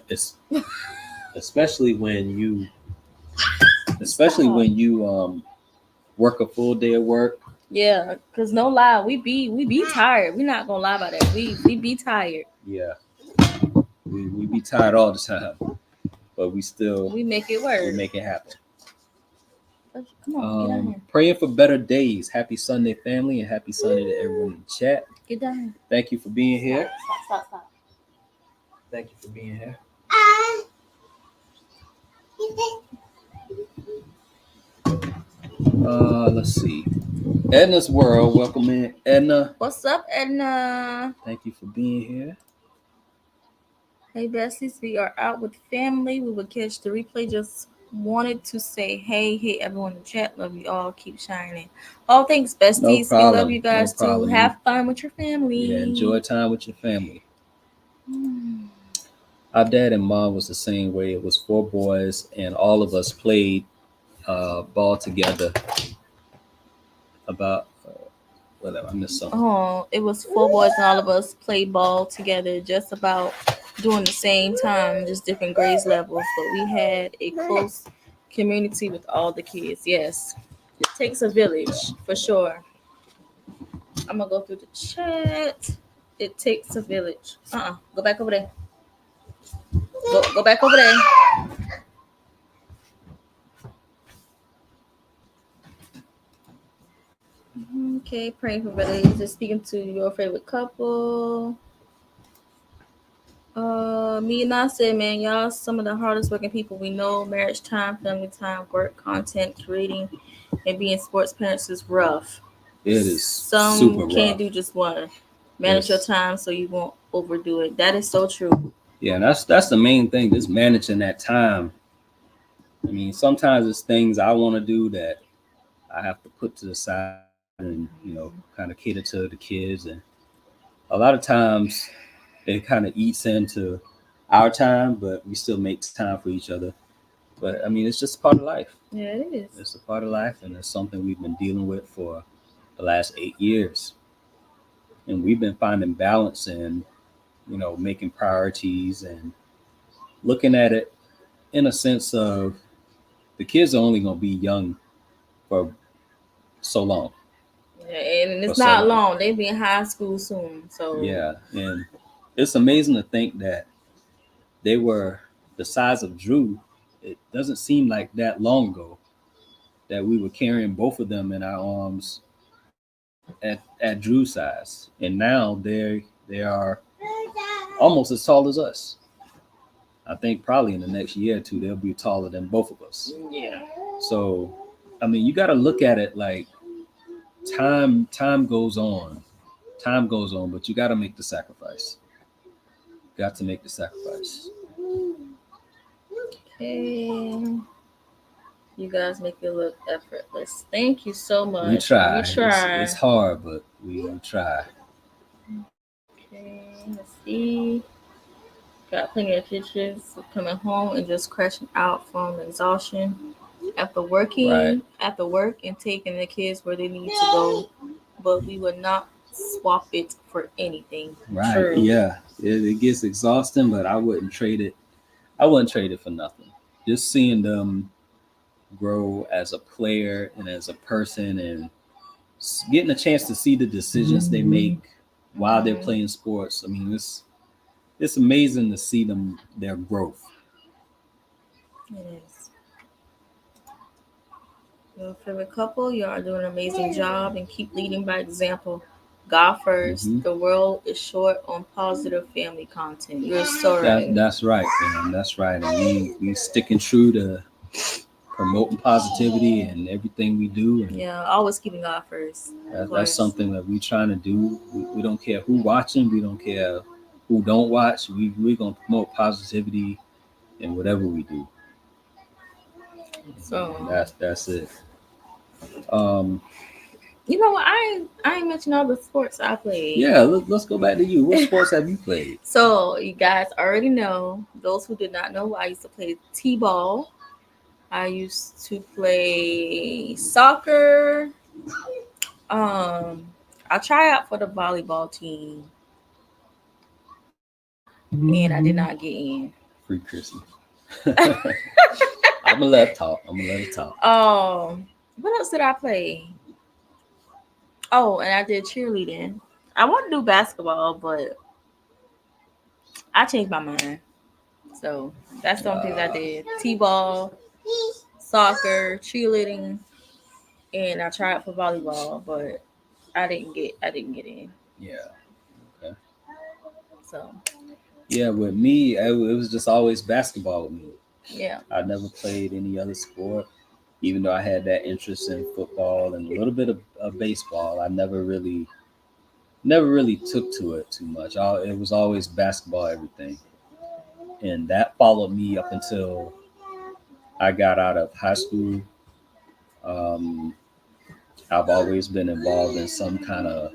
it's especially when you work a full day of work. Yeah, because no lie, we be tired. We're not gonna lie about that. We be tired. Yeah, we be tired all the time, but we make it work. We make it happen. Come on, get down here. Praying for better days. Happy Sunday, family, and happy Sunday to everyone in the chat. Get down here. Thank you for being here. Stop. Thank you for being here. Let's see. Edna's World, welcome in, Edna. What's up, Edna? Thank you for being here. Hey, besties, we are out with family. We will catch the replay. Just wanted to say, hey, everyone in the chat. Love you all. Keep shining. Oh, thanks, besties. We love you guys too. Have fun with your family. Yeah, enjoy time with your family. Our dad and mom was the same way. It was 4 boys, and all of us played ball together. About whatever, I missed something. Oh, it was 4 boys, and all of us played ball together, just about during the same time, just different grades levels. But we had a close community with all the kids. Yes, it takes a village for sure. I'm gonna go through the chat. It takes a village. Go back over there. Go back over there. Okay, praying for brothers. Just speaking to your favorite couple. Me and I said, man, y'all some of the hardest working people we know. Marriage time, family time, work, content, creating, and being sports parents is rough. It is. Some super can't rough. do just one. Manage your time so you won't overdo it. That is so true. Yeah, that's the main thing, just managing that time. I mean, sometimes it's things I want to do that I have to put to the side and, kind of cater to the kids. And a lot of times it kind of eats into our time, but we still make time for each other. But I mean, it's just a part of life. Yeah, it is. It's a part of life, and it's something we've been dealing with for the last 8 years. And we've been finding balance in, making priorities and looking at it in a sense of the kids are only going to be young for so long. Yeah, and it's not long. They'll be in high school soon. So yeah, and it's amazing to think that they were the size of Drew. It doesn't seem like that long ago that we were carrying both of them in our arms at Drew's size, and now they are almost as tall as us. I think probably in the next year or two they'll be taller than both of us. Yeah. So, I mean, you got to look at it like time goes on, but you got to make the sacrifice. Got to make the sacrifice. Okay. You guys make it look effortless. Thank you so much. We try. We try. It's hard, but we try. Okay, let's see. Got plenty of pictures of coming home and just crashing out from exhaustion after working, Right. after work, and taking the kids where they need to go. But we would not swap it for anything. Right. True. Yeah. It gets exhausting, but I wouldn't trade it. I wouldn't trade it for nothing. Just seeing them grow as a player and as a person, and getting a chance to see the decisions they make while they're playing sports. I mean, it's amazing to see their growth. It is. Your favorite couple, you are doing an amazing job and keep leading by example. God 1st. The world is short on positive family content. You're so right. That's right, man. That's right. And we sticking true to promoting positivity in everything we do. And yeah, always keeping God first. that's something that we trying to do. We don't care who watching. We don't care who don't watch. We're going to promote positivity in whatever we do. So And that's it. You know what? I ain't mentioned all the sports I played. Yeah, let's go back to you. What sports have you played? So you guys already know. Those who did not know, I used to play t-ball. I used to play soccer. I tried out for the volleyball team, and I did not get in. Free Chrissy. I'm gonna let her talk. What else did I play? Oh, and I did cheerleading. I want to do basketball, but I changed my mind. So that's the only things I did: t-ball, soccer, cheerleading, and I tried for volleyball, but I didn't get in. Yeah. Okay. So Yeah, with me, it was just always basketball with me. yeah. I never played any other sport, even though I had that interest in football and a little bit of baseball. I never really took to it too much. It was always basketball, everything, and that followed me up until I got out of high school. Um, I've always been involved in some kind of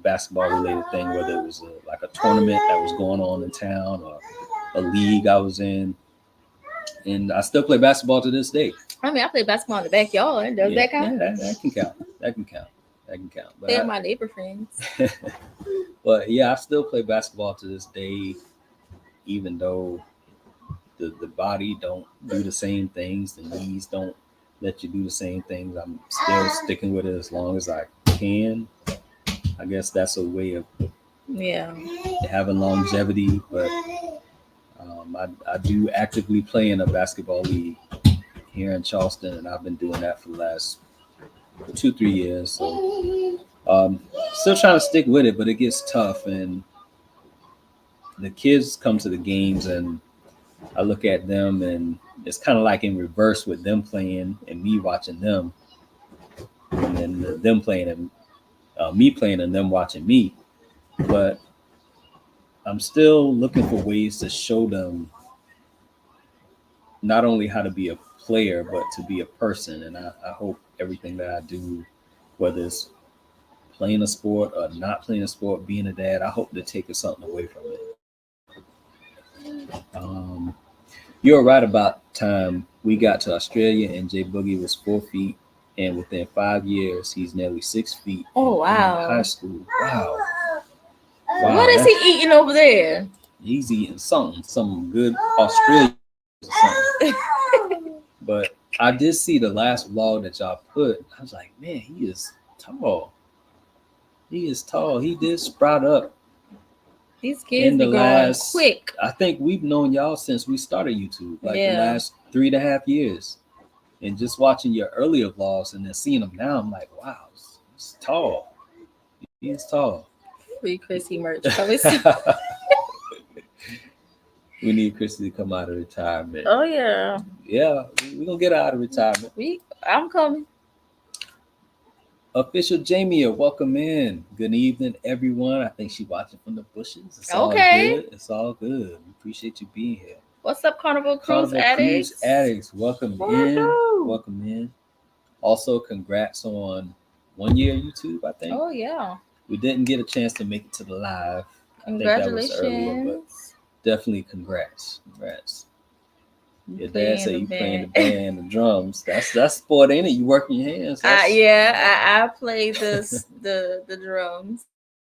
basketball related thing, whether it was like a tournament that was going on in town or a league I was in. And I still play basketball to this day. I mean, I play basketball in the backyard. Does that count? Yeah, that can count. That can count. But Play with my neighbor friends. But yeah, I still play basketball to this day, even though the body don't do the same things, the knees don't let you do the same things. I'm still sticking with it as long as I can. I guess that's a way of having longevity, but I do actively play in a basketball league here in Charleston, and I've been doing that for the last 2-3 years. So still trying to stick with it, but it gets tough. And the kids come to the games, and I look at them, and it's kind of like in reverse with them playing and me watching them, and then them playing and me playing and them watching me. But I'm still looking for ways to show them not only how to be a player, but to be a person. And I hope everything that I do, whether it's playing a sport or not playing a sport, being a dad, I hope to take something away from it. You're right about time we got to Australia and Jay Boogie was 4 feet, and within 5 years he's nearly 6 feet. Oh wow! In high school. Wow. What is he eating over there? He's eating some good Australian or something. But I did see the last vlog that y'all put. I was like, man, he is tall. He is tall. He did sprout up. These kids are growing quick. I think we've known y'all since we started YouTube, like the last 3.5 years. And just watching your earlier vlogs and then seeing him now, I'm like, wow, he's tall. He's tall. Free Chrissy merch. We need Chrissy to come out of retirement. Oh yeah. Yeah, we're gonna get her out of retirement. I'm coming. Official Jamie, welcome in. Good evening, everyone. I think she's watching from the bushes. It's okay. All good. It's all good. We appreciate you being here. What's up, Carnival Cruise Addicts? Welcome in. Welcome in. Also, congrats on 1 year YouTube, I think. Oh yeah. We didn't get a chance to make it to the live. I think that was earlier, but Congratulations. definitely congrats. Congrats. Your Play dad in said the you playing the band. band, the drums. That's sport, ain't it? You working your hands. I played the drums.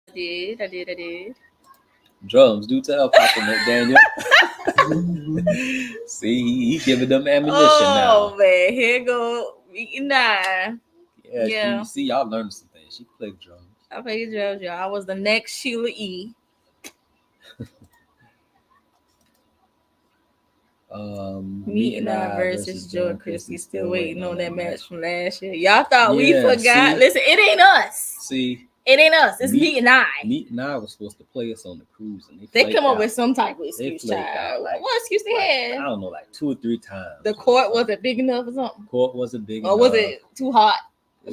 I did. Drums. Do tell Papa McDaniel. See, he giving them ammunition Oh now. man, here go meeting nine. Yeah. See, y'all learned some things. She played drums. I played drums, y'all. I was the next Sheila E. Meeting nine versus Joe and Christy. Still waiting on that match from last year. Y'all thought we forgot. See? Listen, it ain't us. See, it ain't us. It's Meet and I. Meet and I was supposed to play us on the cruise, and they come up with some type of excuse. Child. What excuse they had? I don't know, like 2 or 3 times. The court wasn't big enough or something. Court wasn't big enough. Or was it too hot? It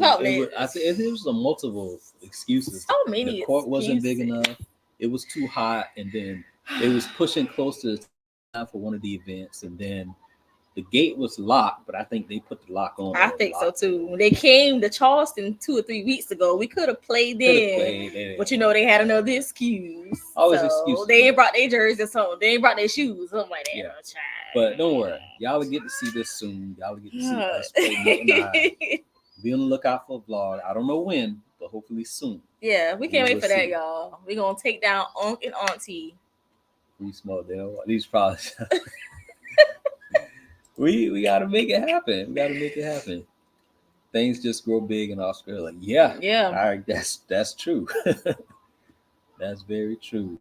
was a multiple excuses. So many. The court wasn't big enough. It was too hot, and then it was pushing close to the time for one of the events, and then the gate was locked, but I think they put the lock on. I think so too. When they came to Charleston 2 or 3 weeks ago, we could have played then. But they had another excuse. Always excuses. They ain't brought their jerseys home. They ain't brought their shoes. Something like that. Yeah. But don't worry. Y'all will get to see this soon. Y'all will get to see us play. Be on the lookout for a vlog. I don't know when, but hopefully soon. Yeah, we can't wait for that, y'all. We're going to take down Unc and Auntie. These probably... We gotta make it happen. Things just grow big in Australia. Yeah. All right, that's true. That's very true.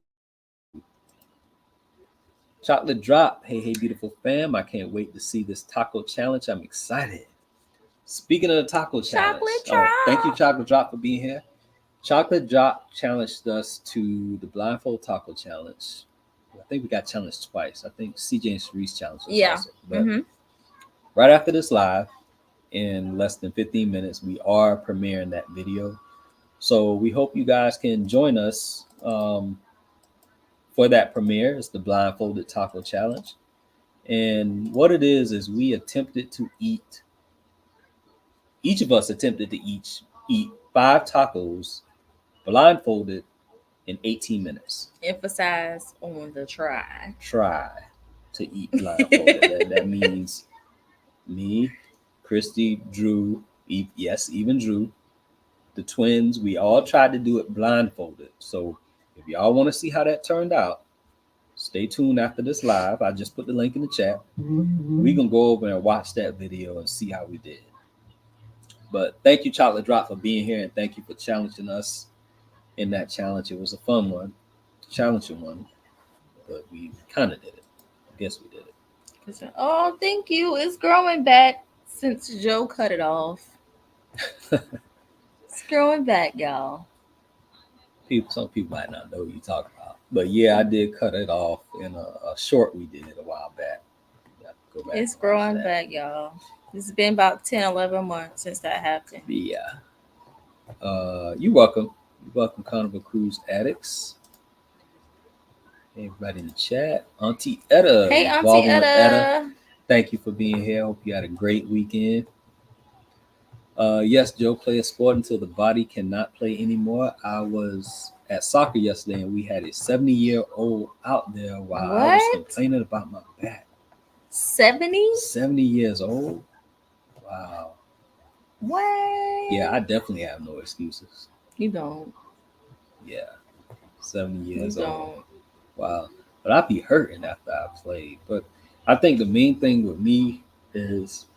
Chocolate Drop. Hey, beautiful fam. I can't wait to see this taco challenge. I'm excited. Speaking of the taco challenge. Thank you, Chocolate Drop, for being here. Chocolate Drop challenged us to the blindfold taco challenge. I think we got challenged twice. I think CJ and Reese challenged us. Yeah. Also. But right after this live, in less than 15 minutes, we are premiering that video. So we hope you guys can join us for that premiere. It's the blindfolded taco challenge. And what it is we attempted to eat. Each of us attempted to eat 5 tacos blindfolded in 18 minutes. Emphasize on the try. Try to eat blindfolded. that means me, Christy, Drew, even Drew, the twins, we all tried to do it blindfolded. So if y'all want to see how that turned out, stay tuned after this live. I just put the link in the chat. We're going to go over and watch that video and see how we did. But thank you, Chocolate Drop, for being here, and thank you for challenging us in that challenge. It was a fun one, challenging one, but we kind of did it. I guess we did it. Oh, thank you. It's growing back since Joe cut it off. It's growing back, y'all. Some people might not know what you're talking about, but yeah, I did cut it off in a short we did a while back. It's growing back, y'all. It's been about 10, 11 months since that happened. Yeah. You're welcome. You're welcome, Carnival Cruise Addicts. Hey, everybody in the chat. Auntie Etta. Hey, Auntie Etta. Thank you for being here. Hope you had a great weekend. Yes, Joe, play a sport until the body cannot play anymore. I was at soccer yesterday, and we had a 70-year-old out there while I was complaining about my back. 70? 70 years old? Wow. What? Yeah, I definitely have no excuses. You don't. Yeah. 70 years you old. Don't. Wow. But I'd be hurting after I played. But I think the main thing with me is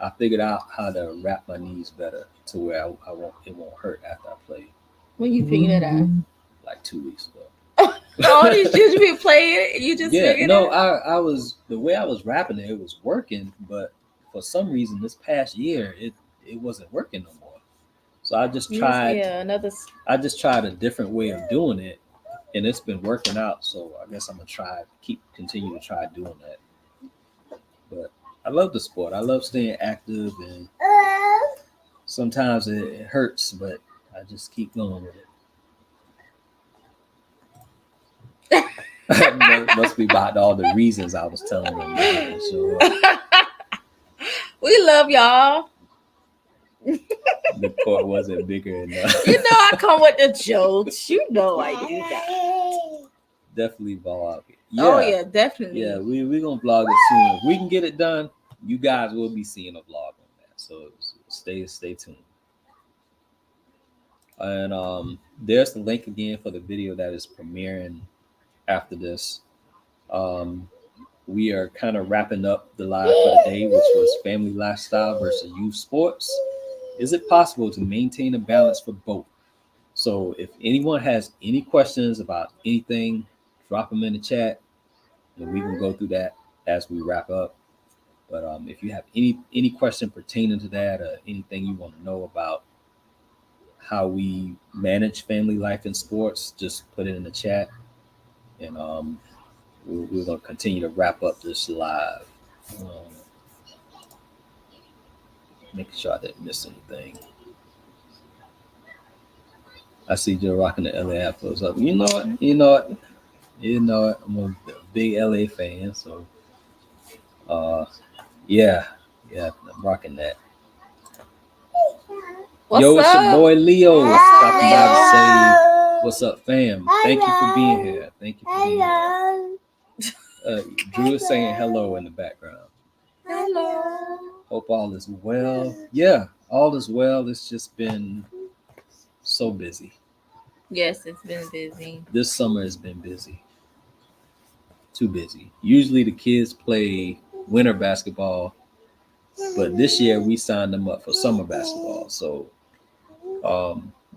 I figured out how to wrap my knees better to where it won't hurt after I play. When you figured that out? Like 2 weeks ago. All these years you been playing, you just figured it out? I was the way I was wrapping it was working, but for some reason this past year it wasn't working no more. So I just tried I just tried a different way of doing it, and it's been working out. So I guess I'm gonna continue to try doing that. But I love the sport. I love staying active, and sometimes it hurts, but I just keep going with it. Must be about all the reasons I was telling them. So, We love y'all. The court wasn't bigger enough. You know I come with the jokes. You know I do that. Definitely vlog it. Yeah. Oh yeah, definitely. Yeah, we gonna vlog it soon. If we can get it done, you guys will be seeing a vlog on that. So stay tuned. And there's the link again for the video that is premiering after this. We are kind of wrapping up the live for the day, which was family lifestyle versus youth sports. Is it possible to maintain a balance for both? So if anyone has any questions about anything, drop them in the chat, and we can go through that as we wrap up. But if you have any question pertaining to that, or anything you want to know about how we manage family life in sports, just put it in the chat, and we're going to continue to wrap up this live. Making sure I didn't miss anything. I see Joe rocking the LA Afros up. You know it. I'm a big LA fan, so yeah, I'm rocking that. What's Yo, it's up? your boy Leo. What's up, Stopping by to Leo? say what's up, fam. Thank you for being here. Thank you for being here. Drew is saying hello in the background. Hello. Hope all is well. Yeah, all is well. It's just been so busy. Yes, it's been busy. This summer has been busy. Too busy. Usually the kids play winter basketball, but this year we signed them up for summer basketball. So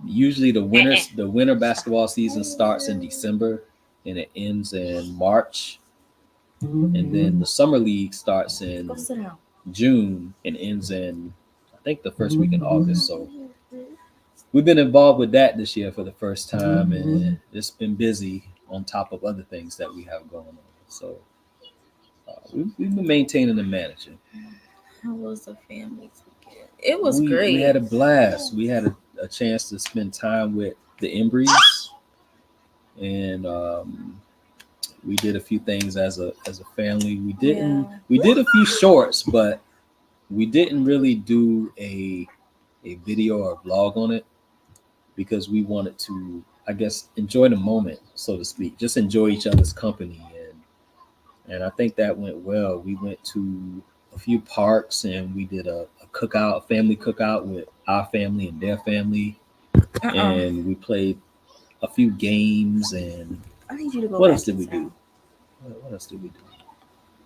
usually the winter basketball season starts in December and it ends in March. And then the summer league starts in Go sit down. June and ends in, I think, the first week in August. So we've been involved with that this year for the first time, and it's been busy on top of other things that we have going on. So we've been maintaining and managing. How was the family weekend? It was great. We had a blast. We had a chance to spend time with the Embrees, and we did a few things as a family. We did a few shorts, but we didn't really do a video or a vlog on it because we wanted to, I guess, enjoy the moment, so to speak, just enjoy each other's company. And I think that went well. We went to a few parks and we did a cookout, a family cookout with our family and their family. And we played a few games. And I need you to go. What else did we do? What else did we do?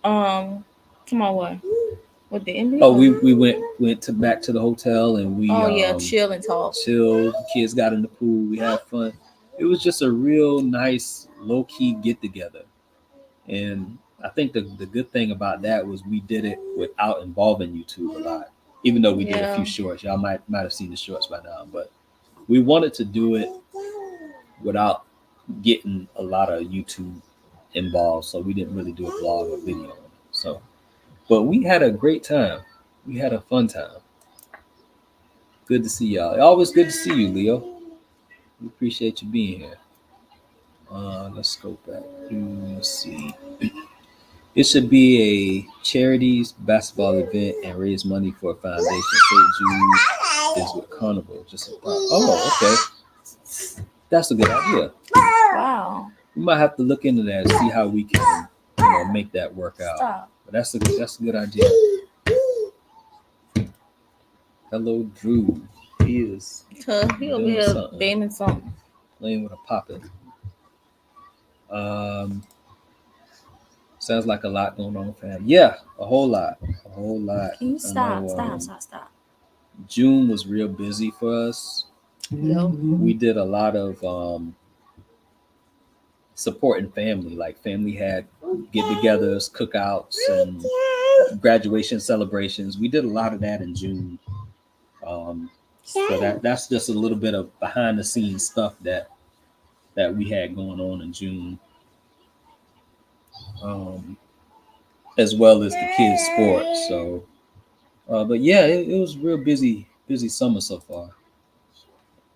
Come on, what? With the NBA? Oh, we went back to the hotel and we chill and talk. Chilled. The kids got in the pool. We had fun. It was just a real nice low key get together. And I think the good thing about that was we did it without involving YouTube a lot. Even though we did a few shorts. Y'all might have seen the shorts by now, but we wanted to do it without getting a lot of YouTube involved. So we didn't really do a vlog or video on it. So, but we had a great time. We had a fun time. Good to see y'all. Always good to see you, Leo. We appreciate you being here. Let's go back. Let's see. It should be a charities basketball event and raise money for a foundation. St. Jude is with Carnival. Okay. That's a good idea. Wow. We might have to look into that and see how we can, make that work out. Stop. But that's a good idea. Hello, Drew. He is He over here banging something. Playing with a poppet. Sounds like a lot going on, fam. Yeah, a whole lot. Can you stop? Stop. June was real busy for us. Yo. We did a lot of supporting family. Like family had get-togethers, cookouts, and graduation celebrations. We did a lot of that in June. So that's just a little bit of behind-the-scenes stuff that we had going on in June. As well as the kids' sports. So, but yeah, it was real busy summer so far.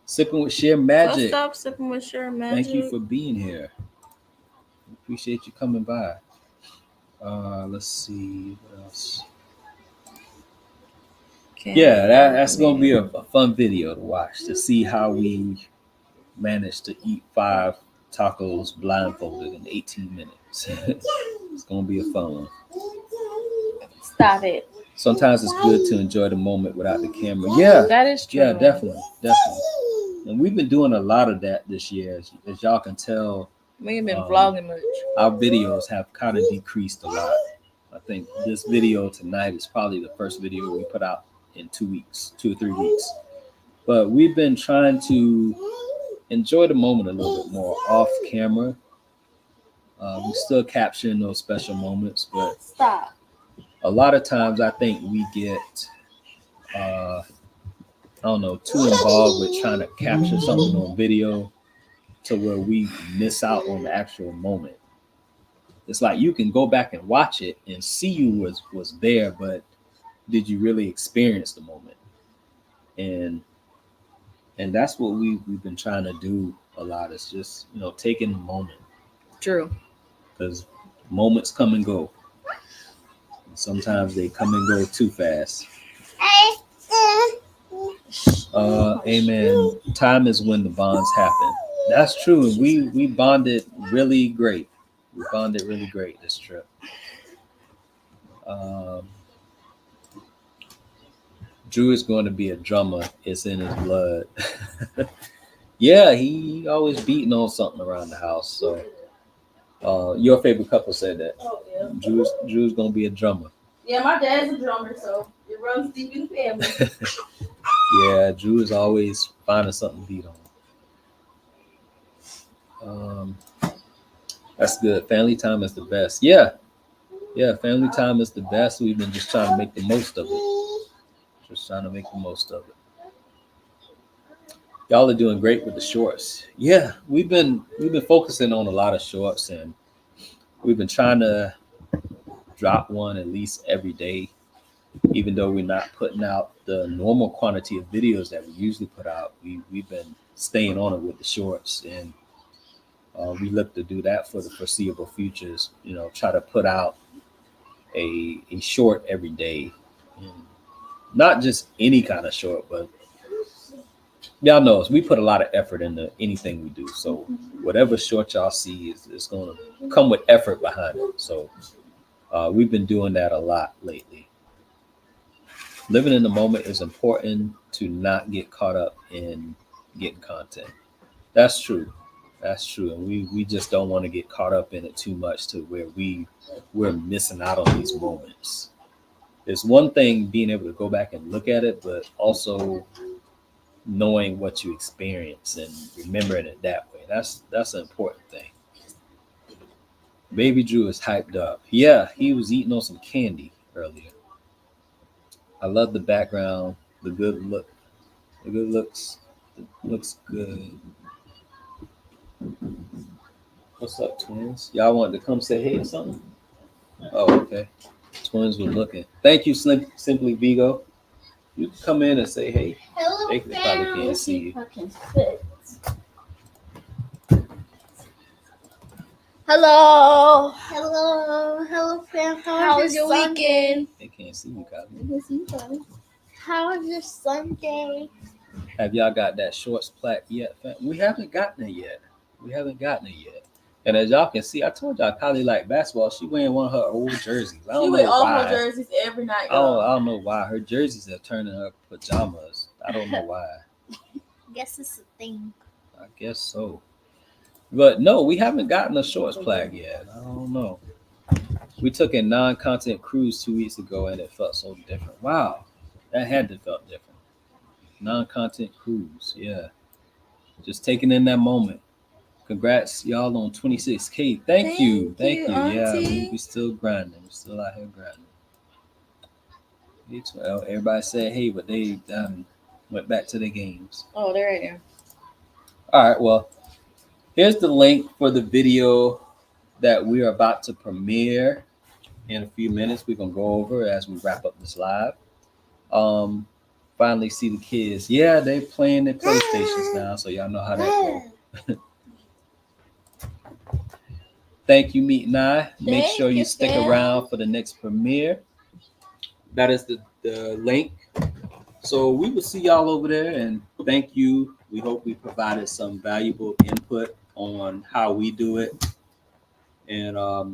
Sipping with Share Magic. Stop sipping with Share Magic. Thank you for being here. Appreciate you coming by. Let's see what else. Yeah, that's gonna be a fun video to watch to see how we managed to eat 5 tacos blindfolded in 18 minutes. It's gonna be a fun one. Stop it. Sometimes it's good to enjoy the moment without the camera. Yeah, That is true. yeah, definitely. And we've been doing a lot of that this year, as y'all can tell. We ain't been vlogging much. Our videos have kind of decreased a lot. I think this video tonight is probably the first video we put out in 2 weeks, 2 or 3 weeks. But we've been trying to enjoy the moment a little bit more off camera. We're still capturing those special moments, but Stop. a lot of times I think we get, I don't know, too involved with trying to capture something on video to where we miss out on the actual moment. It's like you can go back and watch it and see you was there, but did you really experience the moment? And that's what we've been trying to do a lot. It's just, taking the moment. True. Because moments come and go. And sometimes they come and go too fast. Amen. Time is when the bonds happen. That's true. And we bonded really great. We bonded really great this trip. Drew is going to be a drummer. It's in his blood. Yeah, he always beating on something around the house. So your favorite couple said that. Oh, yeah. Drew's going to be a drummer. Yeah, my dad's a drummer, so it runs deep in the family. Yeah, Drew is always finding something to beat on. That's good. Family time is the best. Yeah, family time is the best. We've been just trying to make the most of it. Y'all are doing great with the shorts. Yeah, we've been focusing on a lot of shorts, and we've been trying to drop one at least every day, even though we're not putting out the normal quantity of videos that we usually put out. We've been staying on it with the shorts, and we look to do that for the foreseeable futures. Try to put out a short every day, and not just any kind of short, but y'all know us. We put a lot of effort into anything we do. So whatever short y'all see is going to come with effort behind it. So we've been doing that a lot lately. Living in the moment is important to not get caught up in getting content. That's true. And we just don't want to get caught up in it too much to where we're missing out on these moments. It's one thing being able to go back and look at it, but also knowing what you experience and remembering it that way. That's an important thing. Baby Drew is hyped up. Yeah, he was eating on some candy earlier. I love the background, the good look. The good looks. It looks good. What's up, twins? Y'all wanted to come say hey or something? Oh, okay. Twins were looking. Thank you, Simply Vigo. You can come in and say hey. Hello, They probably can't see you. Hello, fam. How was your weekend? They can't see you, Kylie. How was your Sunday? Have y'all got that shorts plaque yet, fam? We haven't gotten it yet. And as y'all can see, I told y'all Kylie like basketball. She wearing one of her old jerseys. I She don't wear know all why. her jerseys every night. I don't know why. Her jerseys are turning her pajamas. I don't know why. Guess it's a thing. I guess so. But no, we haven't gotten a shorts plaque yet. I don't know. We took a non-content cruise 2 weeks ago, and it felt so different. Wow, that had to felt different. Non-content cruise, yeah. Just taking in that moment. Congrats, y'all, on 26K. Thank you. Yeah, we still grinding. We're still out here grinding. Well, everybody said hey, but they went back to their games. Oh, they're right there. All right, well, here's the link for the video that we're about to premiere in a few minutes. We're going to go over as we wrap up this live. Finally see the kids. Yeah, they're playing their PlayStations now, so y'all know how that goes. Thank you, Meet and I. Make sure you stick around for the next premiere. That is the link So we will see y'all over there, and thank you. We hope we provided some valuable input on how we do it. And I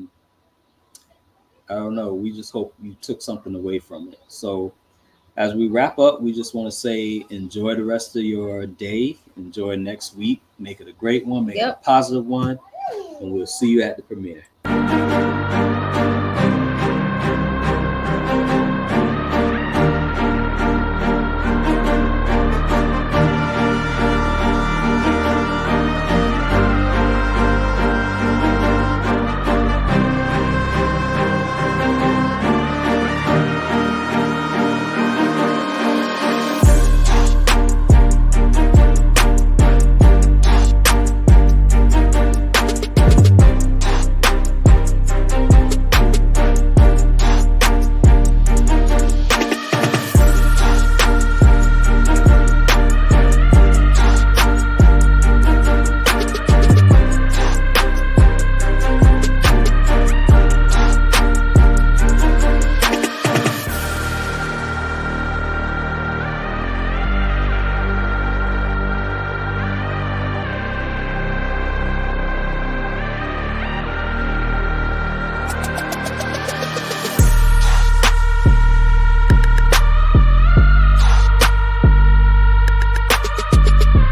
don't know, we just hope you took something away from it. So as we wrap up, we just want to say enjoy the rest of your day. Enjoy next week. Make it a great one. Make it a positive one. And we'll see you at the premiere.